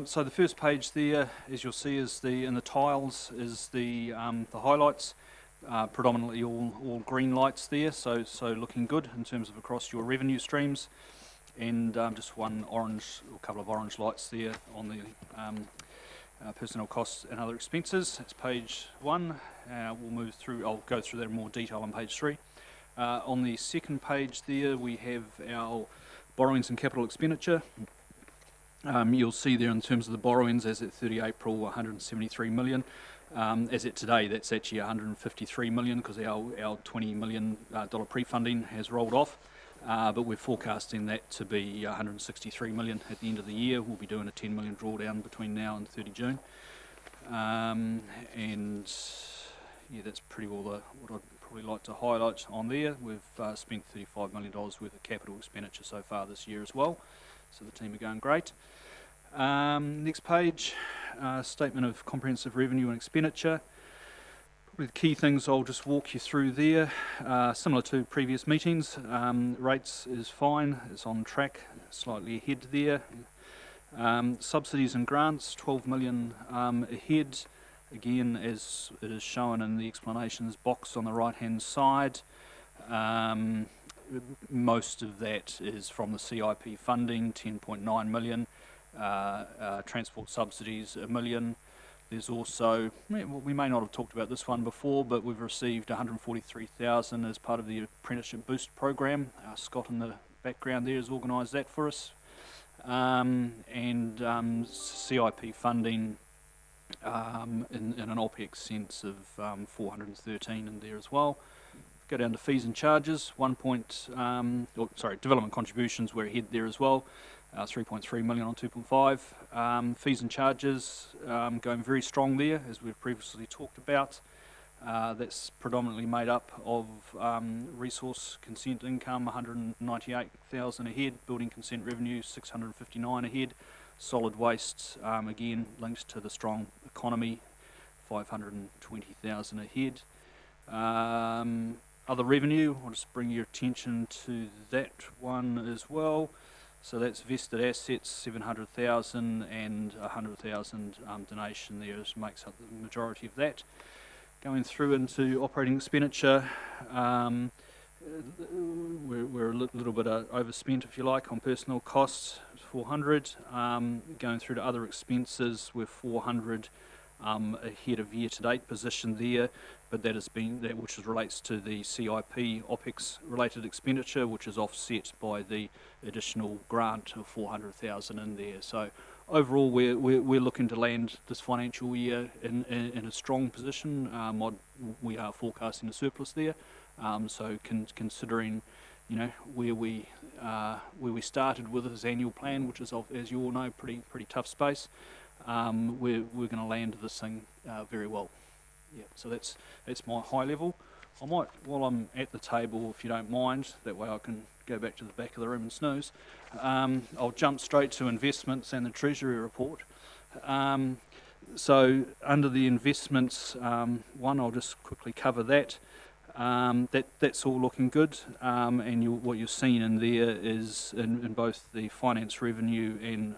So the first page there, as you'll see, is in the tiles is the highlights, predominantly all green lights there. So looking good in terms of across your revenue streams. And just one orange, or a couple of orange lights there on the personnel costs and other expenses. That's page 1. We'll move through, I'll go through that in more detail on page 3. On the second page there, we have our borrowings and capital expenditure. You'll see there in terms of the borrowings as at 30 April, 173 million. As at today, that's actually 153 million because our $20 million pre-funding has rolled off. But we're forecasting that to be 163 million at the end of the year. We'll be doing a 10 million drawdown between now and 30 June. And yeah, that's pretty well what I'd probably like to highlight on there. We've spent $35 million worth of capital expenditure so far this year as well. So the team are going great. Next page, statement of comprehensive revenue and expenditure. Probably the key things I'll just walk you through there. Similar to previous meetings, rates is fine, it's on track, slightly ahead there. Subsidies and grants, 12 million ahead. Again, as it is shown in the explanations box on the right hand side. Most of that is from the CIP funding, 10.9 million. Transport subsidies, $1 million. There's also, we may not have talked about this one before, but we've received 143,000 as part of the Apprenticeship Boost program. Scott in the background there has organised that for us. And CIP funding in an OPEX sense of 413 in there as well. Go down to fees and charges, development contributions, we're ahead there as well. 3.3 million on 2.5. Fees and charges going very strong there, as we've previously talked about. That's predominantly made up of resource consent income, 198,000 ahead. Building consent revenue, 659 ahead. Solid waste, again, linked to the strong economy, 520,000 ahead. Other revenue, I'll just bring your attention to that one as well. So that's vested assets, 700,000 and 100,000 donation there makes up the majority of that. Going through into operating expenditure, we're a little bit overspent, if you like, on personnel costs, 400. Going through to other expenses, we're 400 ahead of year-to-date position there, but that has been that which relates to the CIP OPEX related expenditure, which is offset by the additional grant of 400,000 in there. So overall, we're looking to land this financial year in a strong position. We are forecasting a surplus there. So considering, you know, where we started with this annual plan, which is, as you all know, pretty tough space. We're going to land this thing very well. Yeah, so that's my high level. I might, while I'm at the table, if you don't mind, that way I can go back to the back of the room and snooze. I'll jump straight to investments and the Treasury Report. So under the investments one, I'll just quickly cover that. That's all looking good, and what you're seeing in there is in both the finance revenue and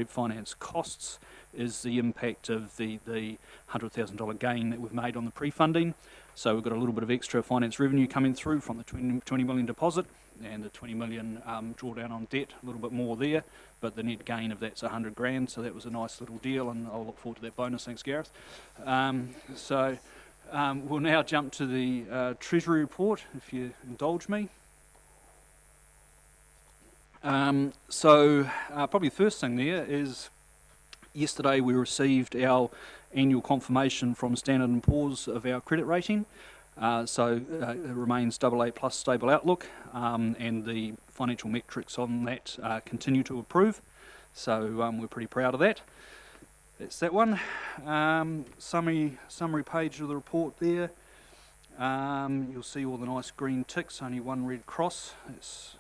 finance costs is the impact of the $100,000 gain that we've made on the pre-funding. So we've got a little bit of extra finance revenue coming through from the 20 million deposit and the 20 million drawdown on debt, a little bit more there, but the net gain of that's 100 grand, so that was a nice little deal, and I'll look forward to that bonus. Thanks, Gareth. We'll now jump to the Treasury Report, if you indulge me. Probably the first thing there is yesterday we received our annual confirmation from Standard & Poor's of our credit rating. It remains AA plus stable outlook, and the financial metrics on that continue to improve. So we're pretty proud of that. That's that one. Summary page of the report there. You'll see all the nice green ticks, only one red cross. It's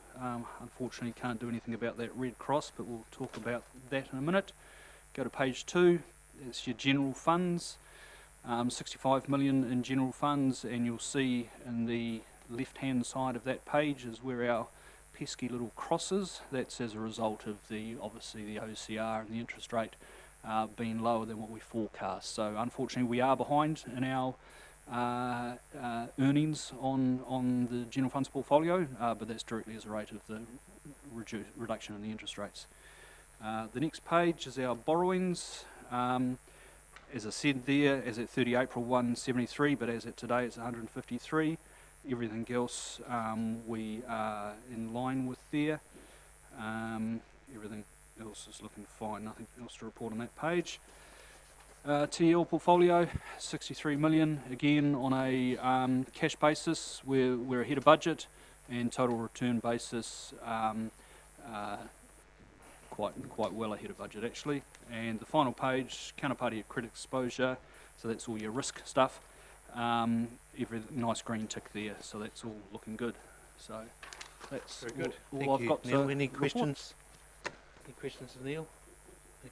unfortunately can't do anything about that red cross, but we'll talk about that in a minute. Go to page 2, it's your general funds, 65 million in general funds, and you'll see in the left hand side of that page is where our pesky little crosses. That's as a result of obviously the OCR and the interest rate being lower than what we forecast. So unfortunately we are behind in our earnings on the general funds portfolio, but that's directly as a rate of the reduction in the interest rates. The next page is our borrowings. As I said there, as at 30 April 173, but as at today it's 153. Everything else we are in line with there. Everything else is looking fine, nothing else to report on that page. TL portfolio, 63 million, again on a cash basis, we're ahead of budget, and total return basis quite well ahead of budget actually. And the final page, counterparty credit exposure, so that's all your risk stuff. Every nice green tick there, so that's all looking good. So that's very good. all Thank I've you. got Neil, to any report. questions? Any questions of Neil?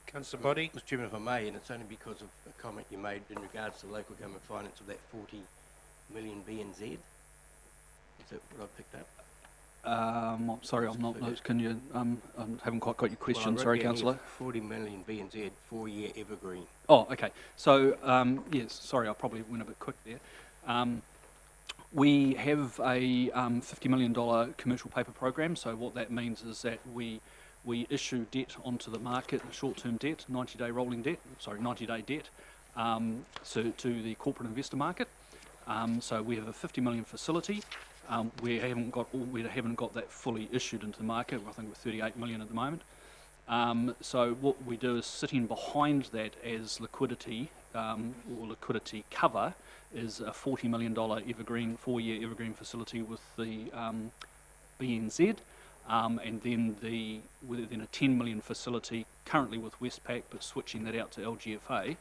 Councillor Body? Mr Chairman, if I may, and it's only because of a comment you made in regards to local government finance of that 40 million BNZ. Is that what I picked up? I'm sorry, I'm not. Can you? I haven't quite got your question. Well, Sorry, councillor. 40 million BNZ, 4-year evergreen. Oh, okay. So yes, sorry, I probably went a bit quick there. We have a $50 million commercial paper program. So what that means is that we issue debt onto the market, short-term debt, 90-day rolling debt, 90-day debt, to the corporate investor market. So we have a 50 million facility. We haven't got that fully issued into the market. I think we're 38 million at the moment. So what we do is sitting behind that as liquidity or liquidity cover is a $40 million evergreen, 4-year evergreen facility with the BNZ. And then within a 10 million facility currently with Westpac, but switching that out to LGFA.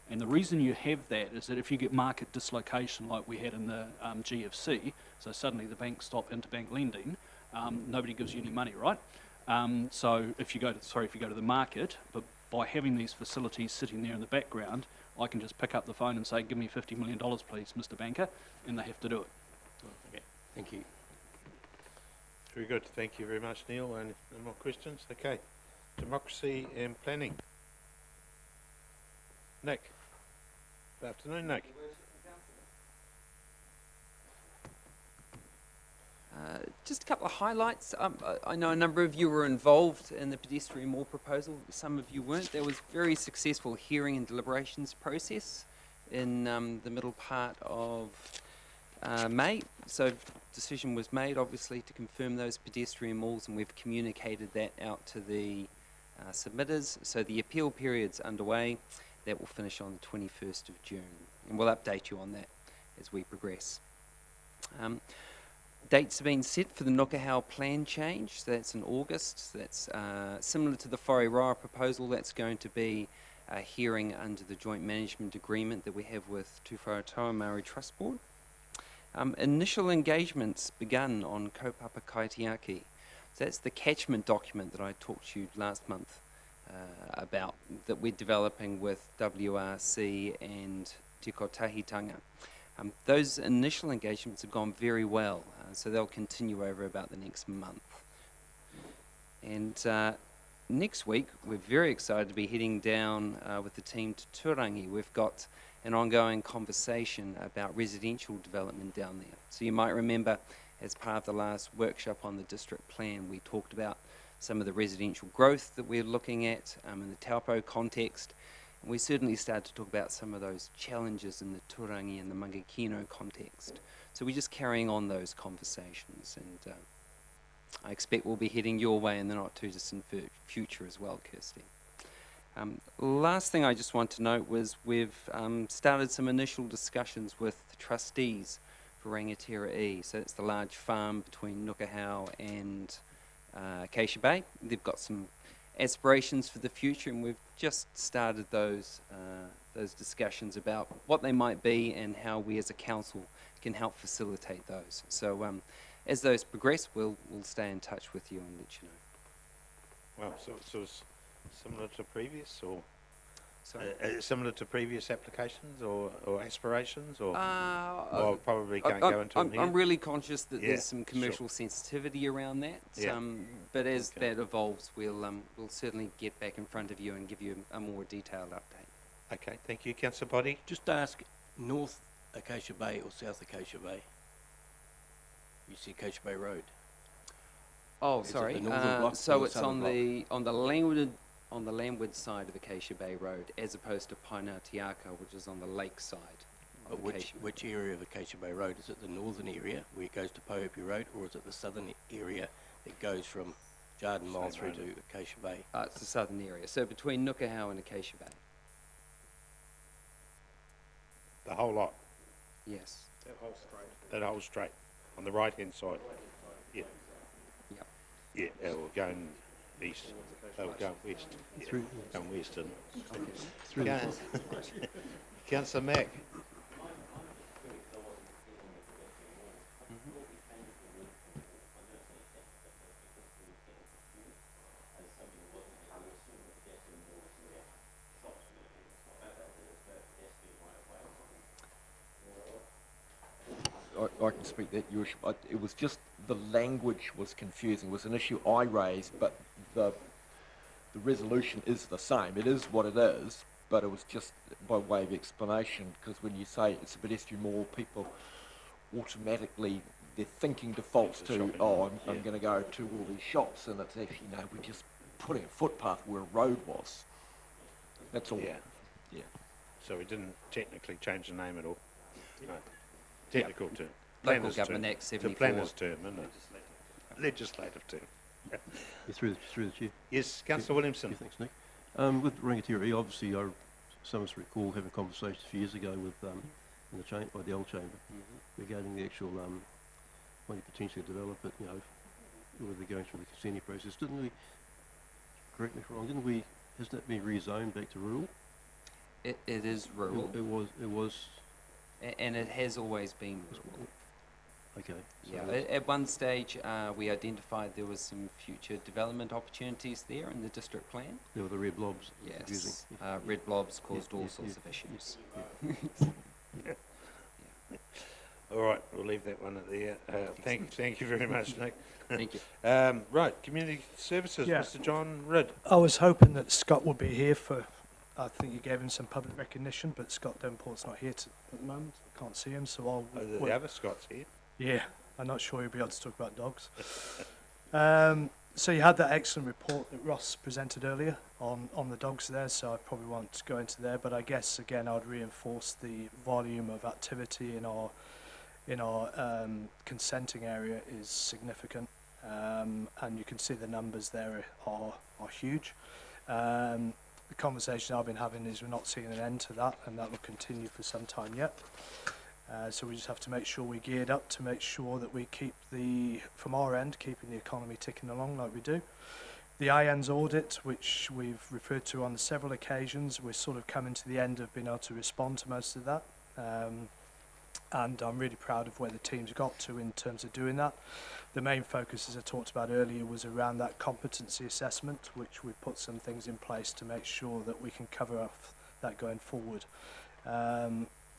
And the reason you have that is that if you get market dislocation like we had in the GFC, so suddenly the banks stop interbank lending, nobody gives you any money, right? So if you go to the market, but by having these facilities sitting there in the background, I can just pick up the phone and say, give me $50 million, please, Mr. Banker, and they have to do it. Okay, thank you. Very good. Thank you very much, Neil. And no more questions? Okay. Democracy and planning. Nick. Good afternoon, Nick. Just a couple of highlights. I know a number of you were involved in the pedestrian mall proposal. Some of you weren't. There was a very successful hearing and deliberations process in the middle part of May. So decision was made, obviously, to confirm those pedestrian malls, and we've communicated that out to the submitters. So the appeal period's underway. That will finish on the 21st of June, and we'll update you on that as we progress. Dates have been set for the Ngakahau plan change, so that's in August. That's similar to the Whareroa proposal. That's going to be a hearing under the joint management agreement that we have with Tū Whātoa Māori Trust Board. Initial engagements begun on kaupapa kaitiaki. So that's the catchment document that I talked to you last month about, that we're developing with WRC and Te Kotahitanga. Those initial engagements have gone very well, so they'll continue over about the next month. And next week, we're very excited to be heading down with the team to Turangi. We've got an ongoing conversation about residential development down there. So you might remember, as part of the last workshop on the district plan, we talked about some of the residential growth that we're looking at in the Taupo context. And we certainly started to talk about some of those challenges in the Turangi and the Mangakino context. So we're just carrying on those conversations, and I expect we'll be heading your way in the not too distant future as well, Kirsty. Last thing I just want to note was we've started some initial discussions with the trustees for Rangatira E. So it's the large farm between Ngakahau and Acacia Bay. They've got some aspirations for the future, and we've just started those discussions about what they might be and how we as a council can help facilitate those. So as those progress, we'll stay in touch with you and let you know. Well, so it's similar to previous, or Sorry? similar to previous applications or aspirations, or probably I- can't go into them here? I'm really conscious that Yeah, there's some commercial sure. sensitivity around that. Yeah. But as Okay. that evolves, we'll certainly get back in front of you and give you a more detailed update. Okay, thank you. Councillor Body? Just ask, North Acacia Bay or South Acacia Bay? You see Acacia Bay Road? Oh, Is it sorry. the northern block or So the it's southern on block? the landward side of Acacia Bay Road, as opposed to Painatiaka, which is on the lake side of But Acacia Bay. which area of Acacia Bay Road? Is it the northern area where it goes to Pohopi Road, or is it the southern area that goes from Jarden Mile through to Acacia Bay? It's the southern area, so between Nukahau and Acacia Bay. The whole lot. Yes. That whole straight on the right hand side. Yeah. Yep. Yeah, they were going east. They were going west. Yeah. Through- Going west and Through the- Councillor Mack. I can speak that, Your Worship. It was just the language was confusing. It was an issue I raised, but the resolution is the same. It is what it is, but it was just by way of explanation, because when you say it's a pedestrian mall, people automatically, their thinking defaults to, oh, I'm going to go to all these shops, and it's actually, no, we're just putting a footpath where a road was. That's all. Yeah. Yeah. So we didn't technically change the name at all. No. Technical term. Local Planner's Government term. Act It's a 74. planner's term, isn't it? Legislative term. Yeah, through the chair. Yes, Councillor Williamson. Yeah, thanks, Nick. With Rangatira, obviously, some of us recall having conversations a few years ago with in the old chamber regarding the actual when you potentially develop it, whether they're going through the consenting process. Didn't we? Correct me if I'm wrong. Has that been rezoned back to rural? It is rural. It was. And it has always been rural. Okay. So Yeah, at one stage we identified there was some future development opportunities there in the district plan. there were the red blobs. Confusing. Yes, red blobs caused all yes, sorts yes, of issues. All right, we'll leave that one at there. Thank you very much, Nick. Thank you. Right, Community Services, Yeah. Mr. John Ridd. I was hoping that Scott would be here for, I think you gave him some public recognition, but Scott Denport's not here at the moment. I can't see him, so I'll... The other Scott's here. Yeah, I'm not sure he'll be able to talk about dogs. So you had that excellent report that Ross presented earlier on the dogs there, so I probably won't go into there, but I guess, again, I'd reinforce the volume of activity in our consenting area is significant, and you can see the numbers there are huge. The conversation I've been having is we're not seeing an end to that, and that will continue for some time yet. So we just have to make sure we're geared up to make sure that we keep from our end, keeping the economy ticking along like we do. The IANS audit, which we've referred to on several occasions, we're sort of coming to the end of being able to respond to most of that. And I'm really proud of where the team's got to in terms of doing that. The main focus, as I talked about earlier, was around that competency assessment, which we put some things in place to make sure that we can cover up that going forward.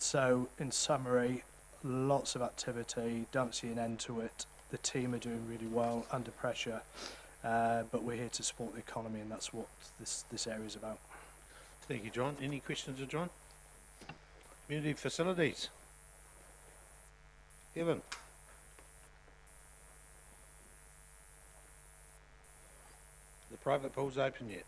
So, in summary, lots of activity, don't see an end to it. The team are doing really well under pressure, but we're here to support the economy, and that's what this area is about. Thank you, John. Any questions of John? Community Facilities. Kevin. The private pool's open yet?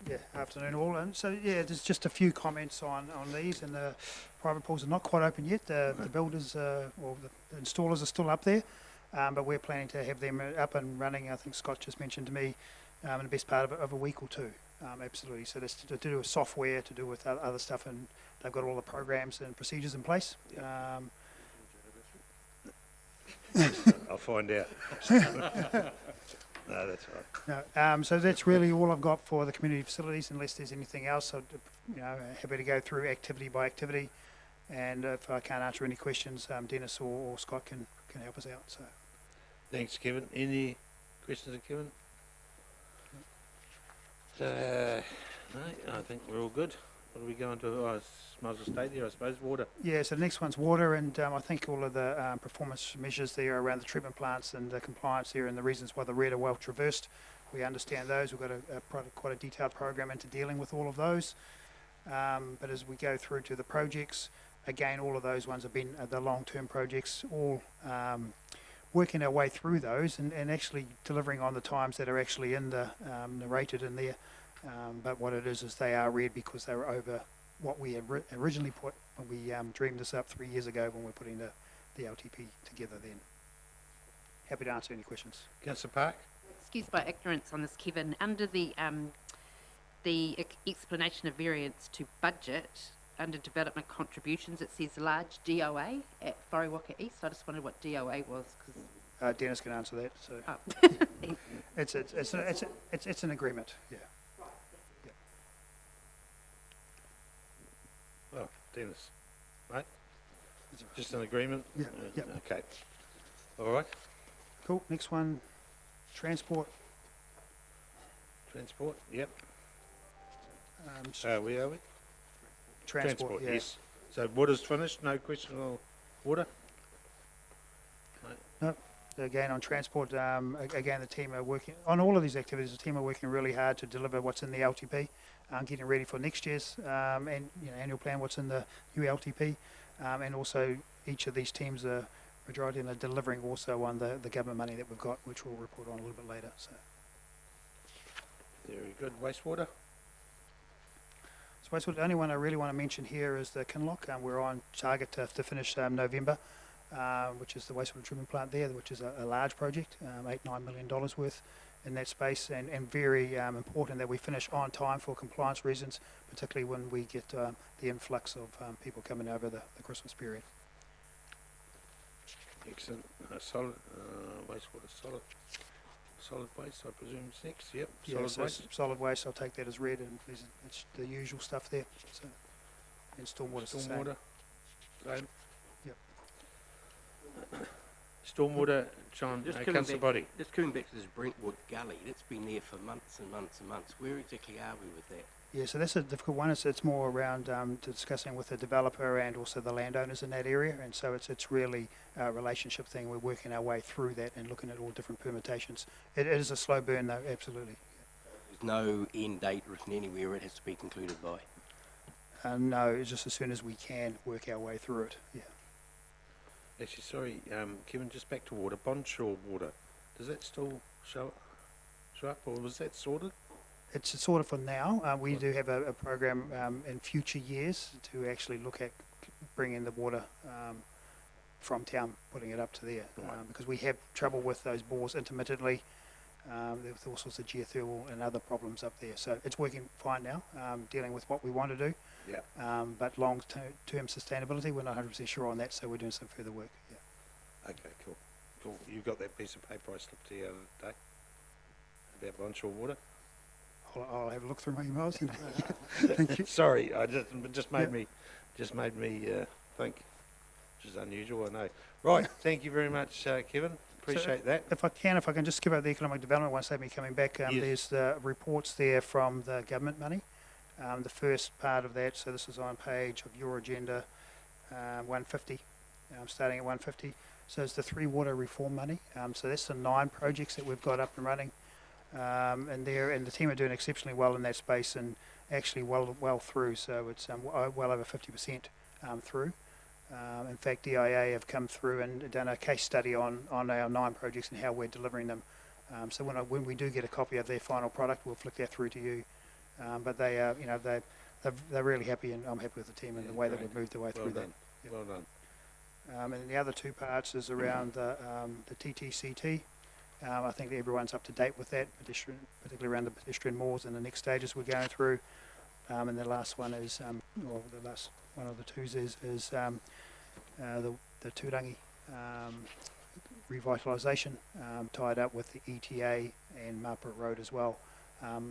Yeah, afternoon all. And so, yeah, there's just a few comments on these, and the private pools are not quite open yet. The builders, the installers are still up there, but we're planning to have them up and running. I think Scott just mentioned to me in the best part of a week or two. Absolutely. So that's to do with software, to do with other stuff, and they've got all the programs and procedures in place. I'll find out. No, that's right. No, so that's really all I've got for the community facilities, unless there's anything else. So, happy to go through activity by activity, and if I can't answer any questions, Dennis or Scott can help us out. So, Thanks, Kevin. Any questions of Kevin? No, I think we're all good. What are we going to? I might as well stay there, I suppose. Water. yeah. So the next one's water, and I think all of the performance measures there around the treatment plants and the compliance there, and the reasons why the red are well traversed. We understand those. We've got quite a detailed program into dealing with all of those. But as we go through to the projects, again, all of those ones have been the long-term projects. All working our way through those and actually delivering on the times that are actually in the narrated in there. But what it is they are red because they were over what we had originally put when we dreamed this up 3 years ago when we're putting the LTP together then. Happy to answer any questions. Councillor Park? Excuse my ignorance on this, Kevin. Under the explanation of variance to budget, under development contributions, it says large DOA at Whai East. I just wondered what DOA was. Cause Dennis can answer that. So oh. it's an agreement. Yeah. Well, Dennis, right? Just an agreement? Yeah. Yep. Okay. All right. Cool. Next one, transport. Transport, yep. So where are we? Transport, yeah. Yes. So water's finished, no question on water? No. Again, on transport, again, the team are working, on all of these activities, the team are working really hard to deliver what's in the LTP, getting ready for next year's annual plan, what's in the new LTP, and also each of these teams are majority are delivering also on the government money that we've got, which we'll report on a little bit later. So. Very good. Wastewater? So the only one I really want to mention here is the Kinloch. We're on target to finish November, which is the wastewater treatment plant there, which is a large project, $8-9 million worth in that space, and very important that we finish on time for compliance reasons, particularly when we get the influx of people coming over the Christmas period. Excellent. Solid wastewater, solid waste, I presume is next. Yep. Solid waste. Solid waste. I'll take that as read, and it's the usual stuff there. So, and stormwater. Stormwater. Same. Yep. Stormwater, John. Councillor Body. Just coming back to this Brentwood Gully, that's been there for months and months and months. Where exactly are we with that? Yeah, so that's a difficult one. It's more around discussing with the developer and also the landowners in that area, and so it's really a relationship thing. We're working our way through that and looking at all different permutations. It is a slow burn, though, absolutely. There's no end date written anywhere it has to be concluded by? No, it's just as soon as we can work our way through it, yeah. Actually, sorry, Kevin, just back to water. Bonshore water, does that still show up, or was that sorted? It's sorted for now. We do have a program in future years to actually look at bringing the water from town, putting it up to there, because we have trouble with those bores intermittently. There's all sorts of geothermal and other problems up there. So it's working fine now, dealing with what we want to do. Yeah. But long-term sustainability, we're not 100% sure on that, so we're doing some further work. Yeah. Okay, cool. Cool. You've got that piece of paper I slipped to you the other day about Bonshore water? I'll have a look through my emails. And thank you. Sorry, it just made me think, which is unusual, I know. Right, thank you very much, Kevin. Appreciate that. If I can just skip over the economic development once they've been coming back. Yes. There's the reports there from the government money. The first part of that, so this is on page of your agenda, 150, starting at 150. So it's the 3 water reform money. So that's the 9 projects that we've got up and running. And the team are doing exceptionally well in that space, and actually well through. So it's well over 50% through. In fact, DIA have come through and done a case study on our 9 projects and how we're delivering them. So when we do get a copy of their final product, we'll flick that through to you. But they are, they're really happy, and I'm happy with the team and the way that we've moved the way through that. Yeah. Well done. And then the other 2 parts is around the TTCT. I think everyone's up to date with that, particularly around the pedestrian malls and the next stages we're going through. And the last one is, or the last one of the 2s is the Turangi revitalisation, tied up with the ETA and Maper Road as well.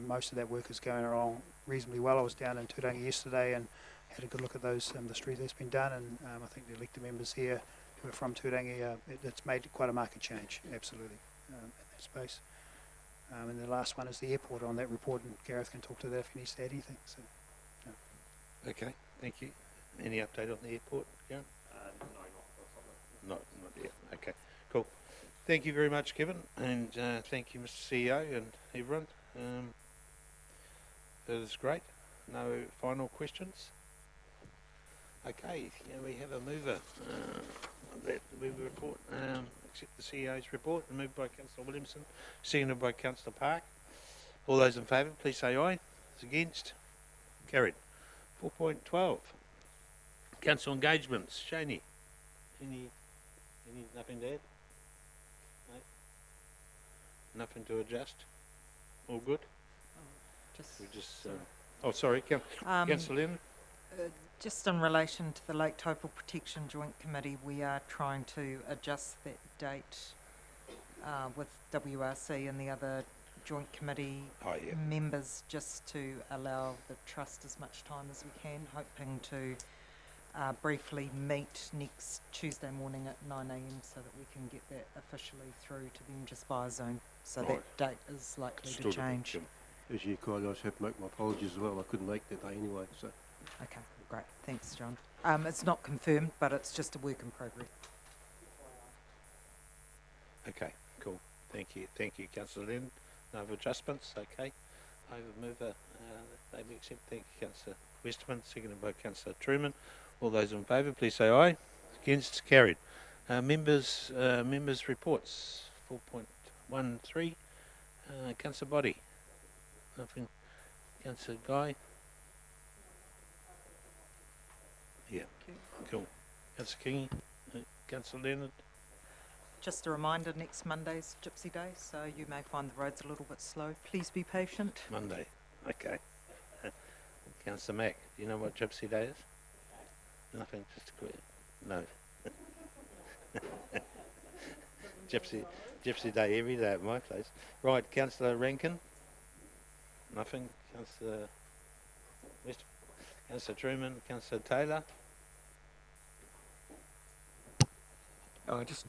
Most of that work is going along reasonably well. I was down in Turangi yesterday and had a good look at those the street that's been done, and I think the elected members here who are from Turangi, it's made quite a market change, absolutely. In that space. And the last one is the airport on that report, and Gareth can talk to that if he needs to add anything. So, yeah. Okay, thank you. Any update on the airport, Gareth? No, not yet. Okay, cool. Thank you very much, Kevin, and thank you, Mr. CEO, and everyone. That is great. No final questions? Okay, we have a mover. That mover report. accept the CEO's report. Moved by Councillor Williamson, seconded by Councillor Park. All those in favour, please say aye. Those against? Carried. 4.12. Council engagements. Shani, any nothing to add? No? Nothing to adjust? All good? We just. Sorry, Councillor Lennon. Just in relation to the Lake Taupo Protection Joint Committee, we are trying to adjust that date with WRC and the other joint committee members, just to allow the trust as much time as we can, hoping to briefly meet next Tuesday morning at 9 a.m. so that we can get that officially through to them just by Zoom. So that date is likely to change. As you quite, I just have to make my apologies as well. I couldn't make that day anyway, so. Okay, great. Thanks, John. It's not confirmed, but it's just a work in progress. Okay, cool. Thank you, Councillor Lennon. No other adjustments. Okay. I will move they be accept. Thank you, Councillor Westerman, seconded by Councillor Truman. All those in favour, please say aye. Against? Carried. Members reports. 4.13. Councillor Body. Nothing. Councillor Guy. Yeah. Cool. Councillor Kingy. Councillor Leonard. Just a reminder, next Monday's Gypsy Day, so you may find the roads a little bit slow. Please be patient. Monday. Okay. Councillor Mack, do you know what Gypsy Day is? Nothing, just a quick. No. Gypsy Day every day at my place. Right, Councillor Rankin. Nothing. Councillor West. Councillor Truman. Councillor Taylor. Just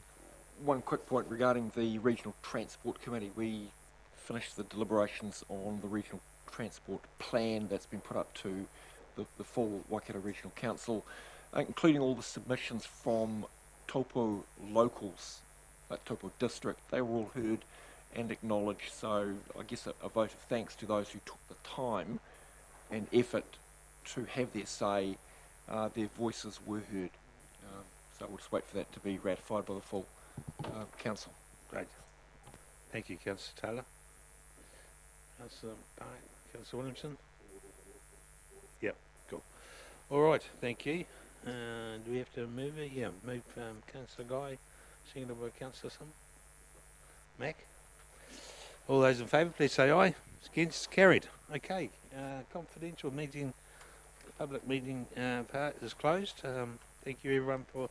one quick point regarding the Regional Transport Committee. We finished the deliberations on the Regional Transport Plan that's been put up to the full Waikato Regional Council, including all the submissions from Taupo locals, Taupō District. They were all heard and acknowledged, so I guess a vote of thanks to those who took the time and effort to have their say. Their voices were heard. So we'll just wait for that to be ratified by the full council. Great. Thank you, Councillor Taylor. Councillor Park. Councillor Williamson. Yep, cool. All right, thank you. Do we have to move it? Yeah, move Councillor Guy, seconded by Councillor Mack. All those in favour, please say aye. Against? Carried. Okay, confidential meeting, public meeting part is closed. Thank you everyone for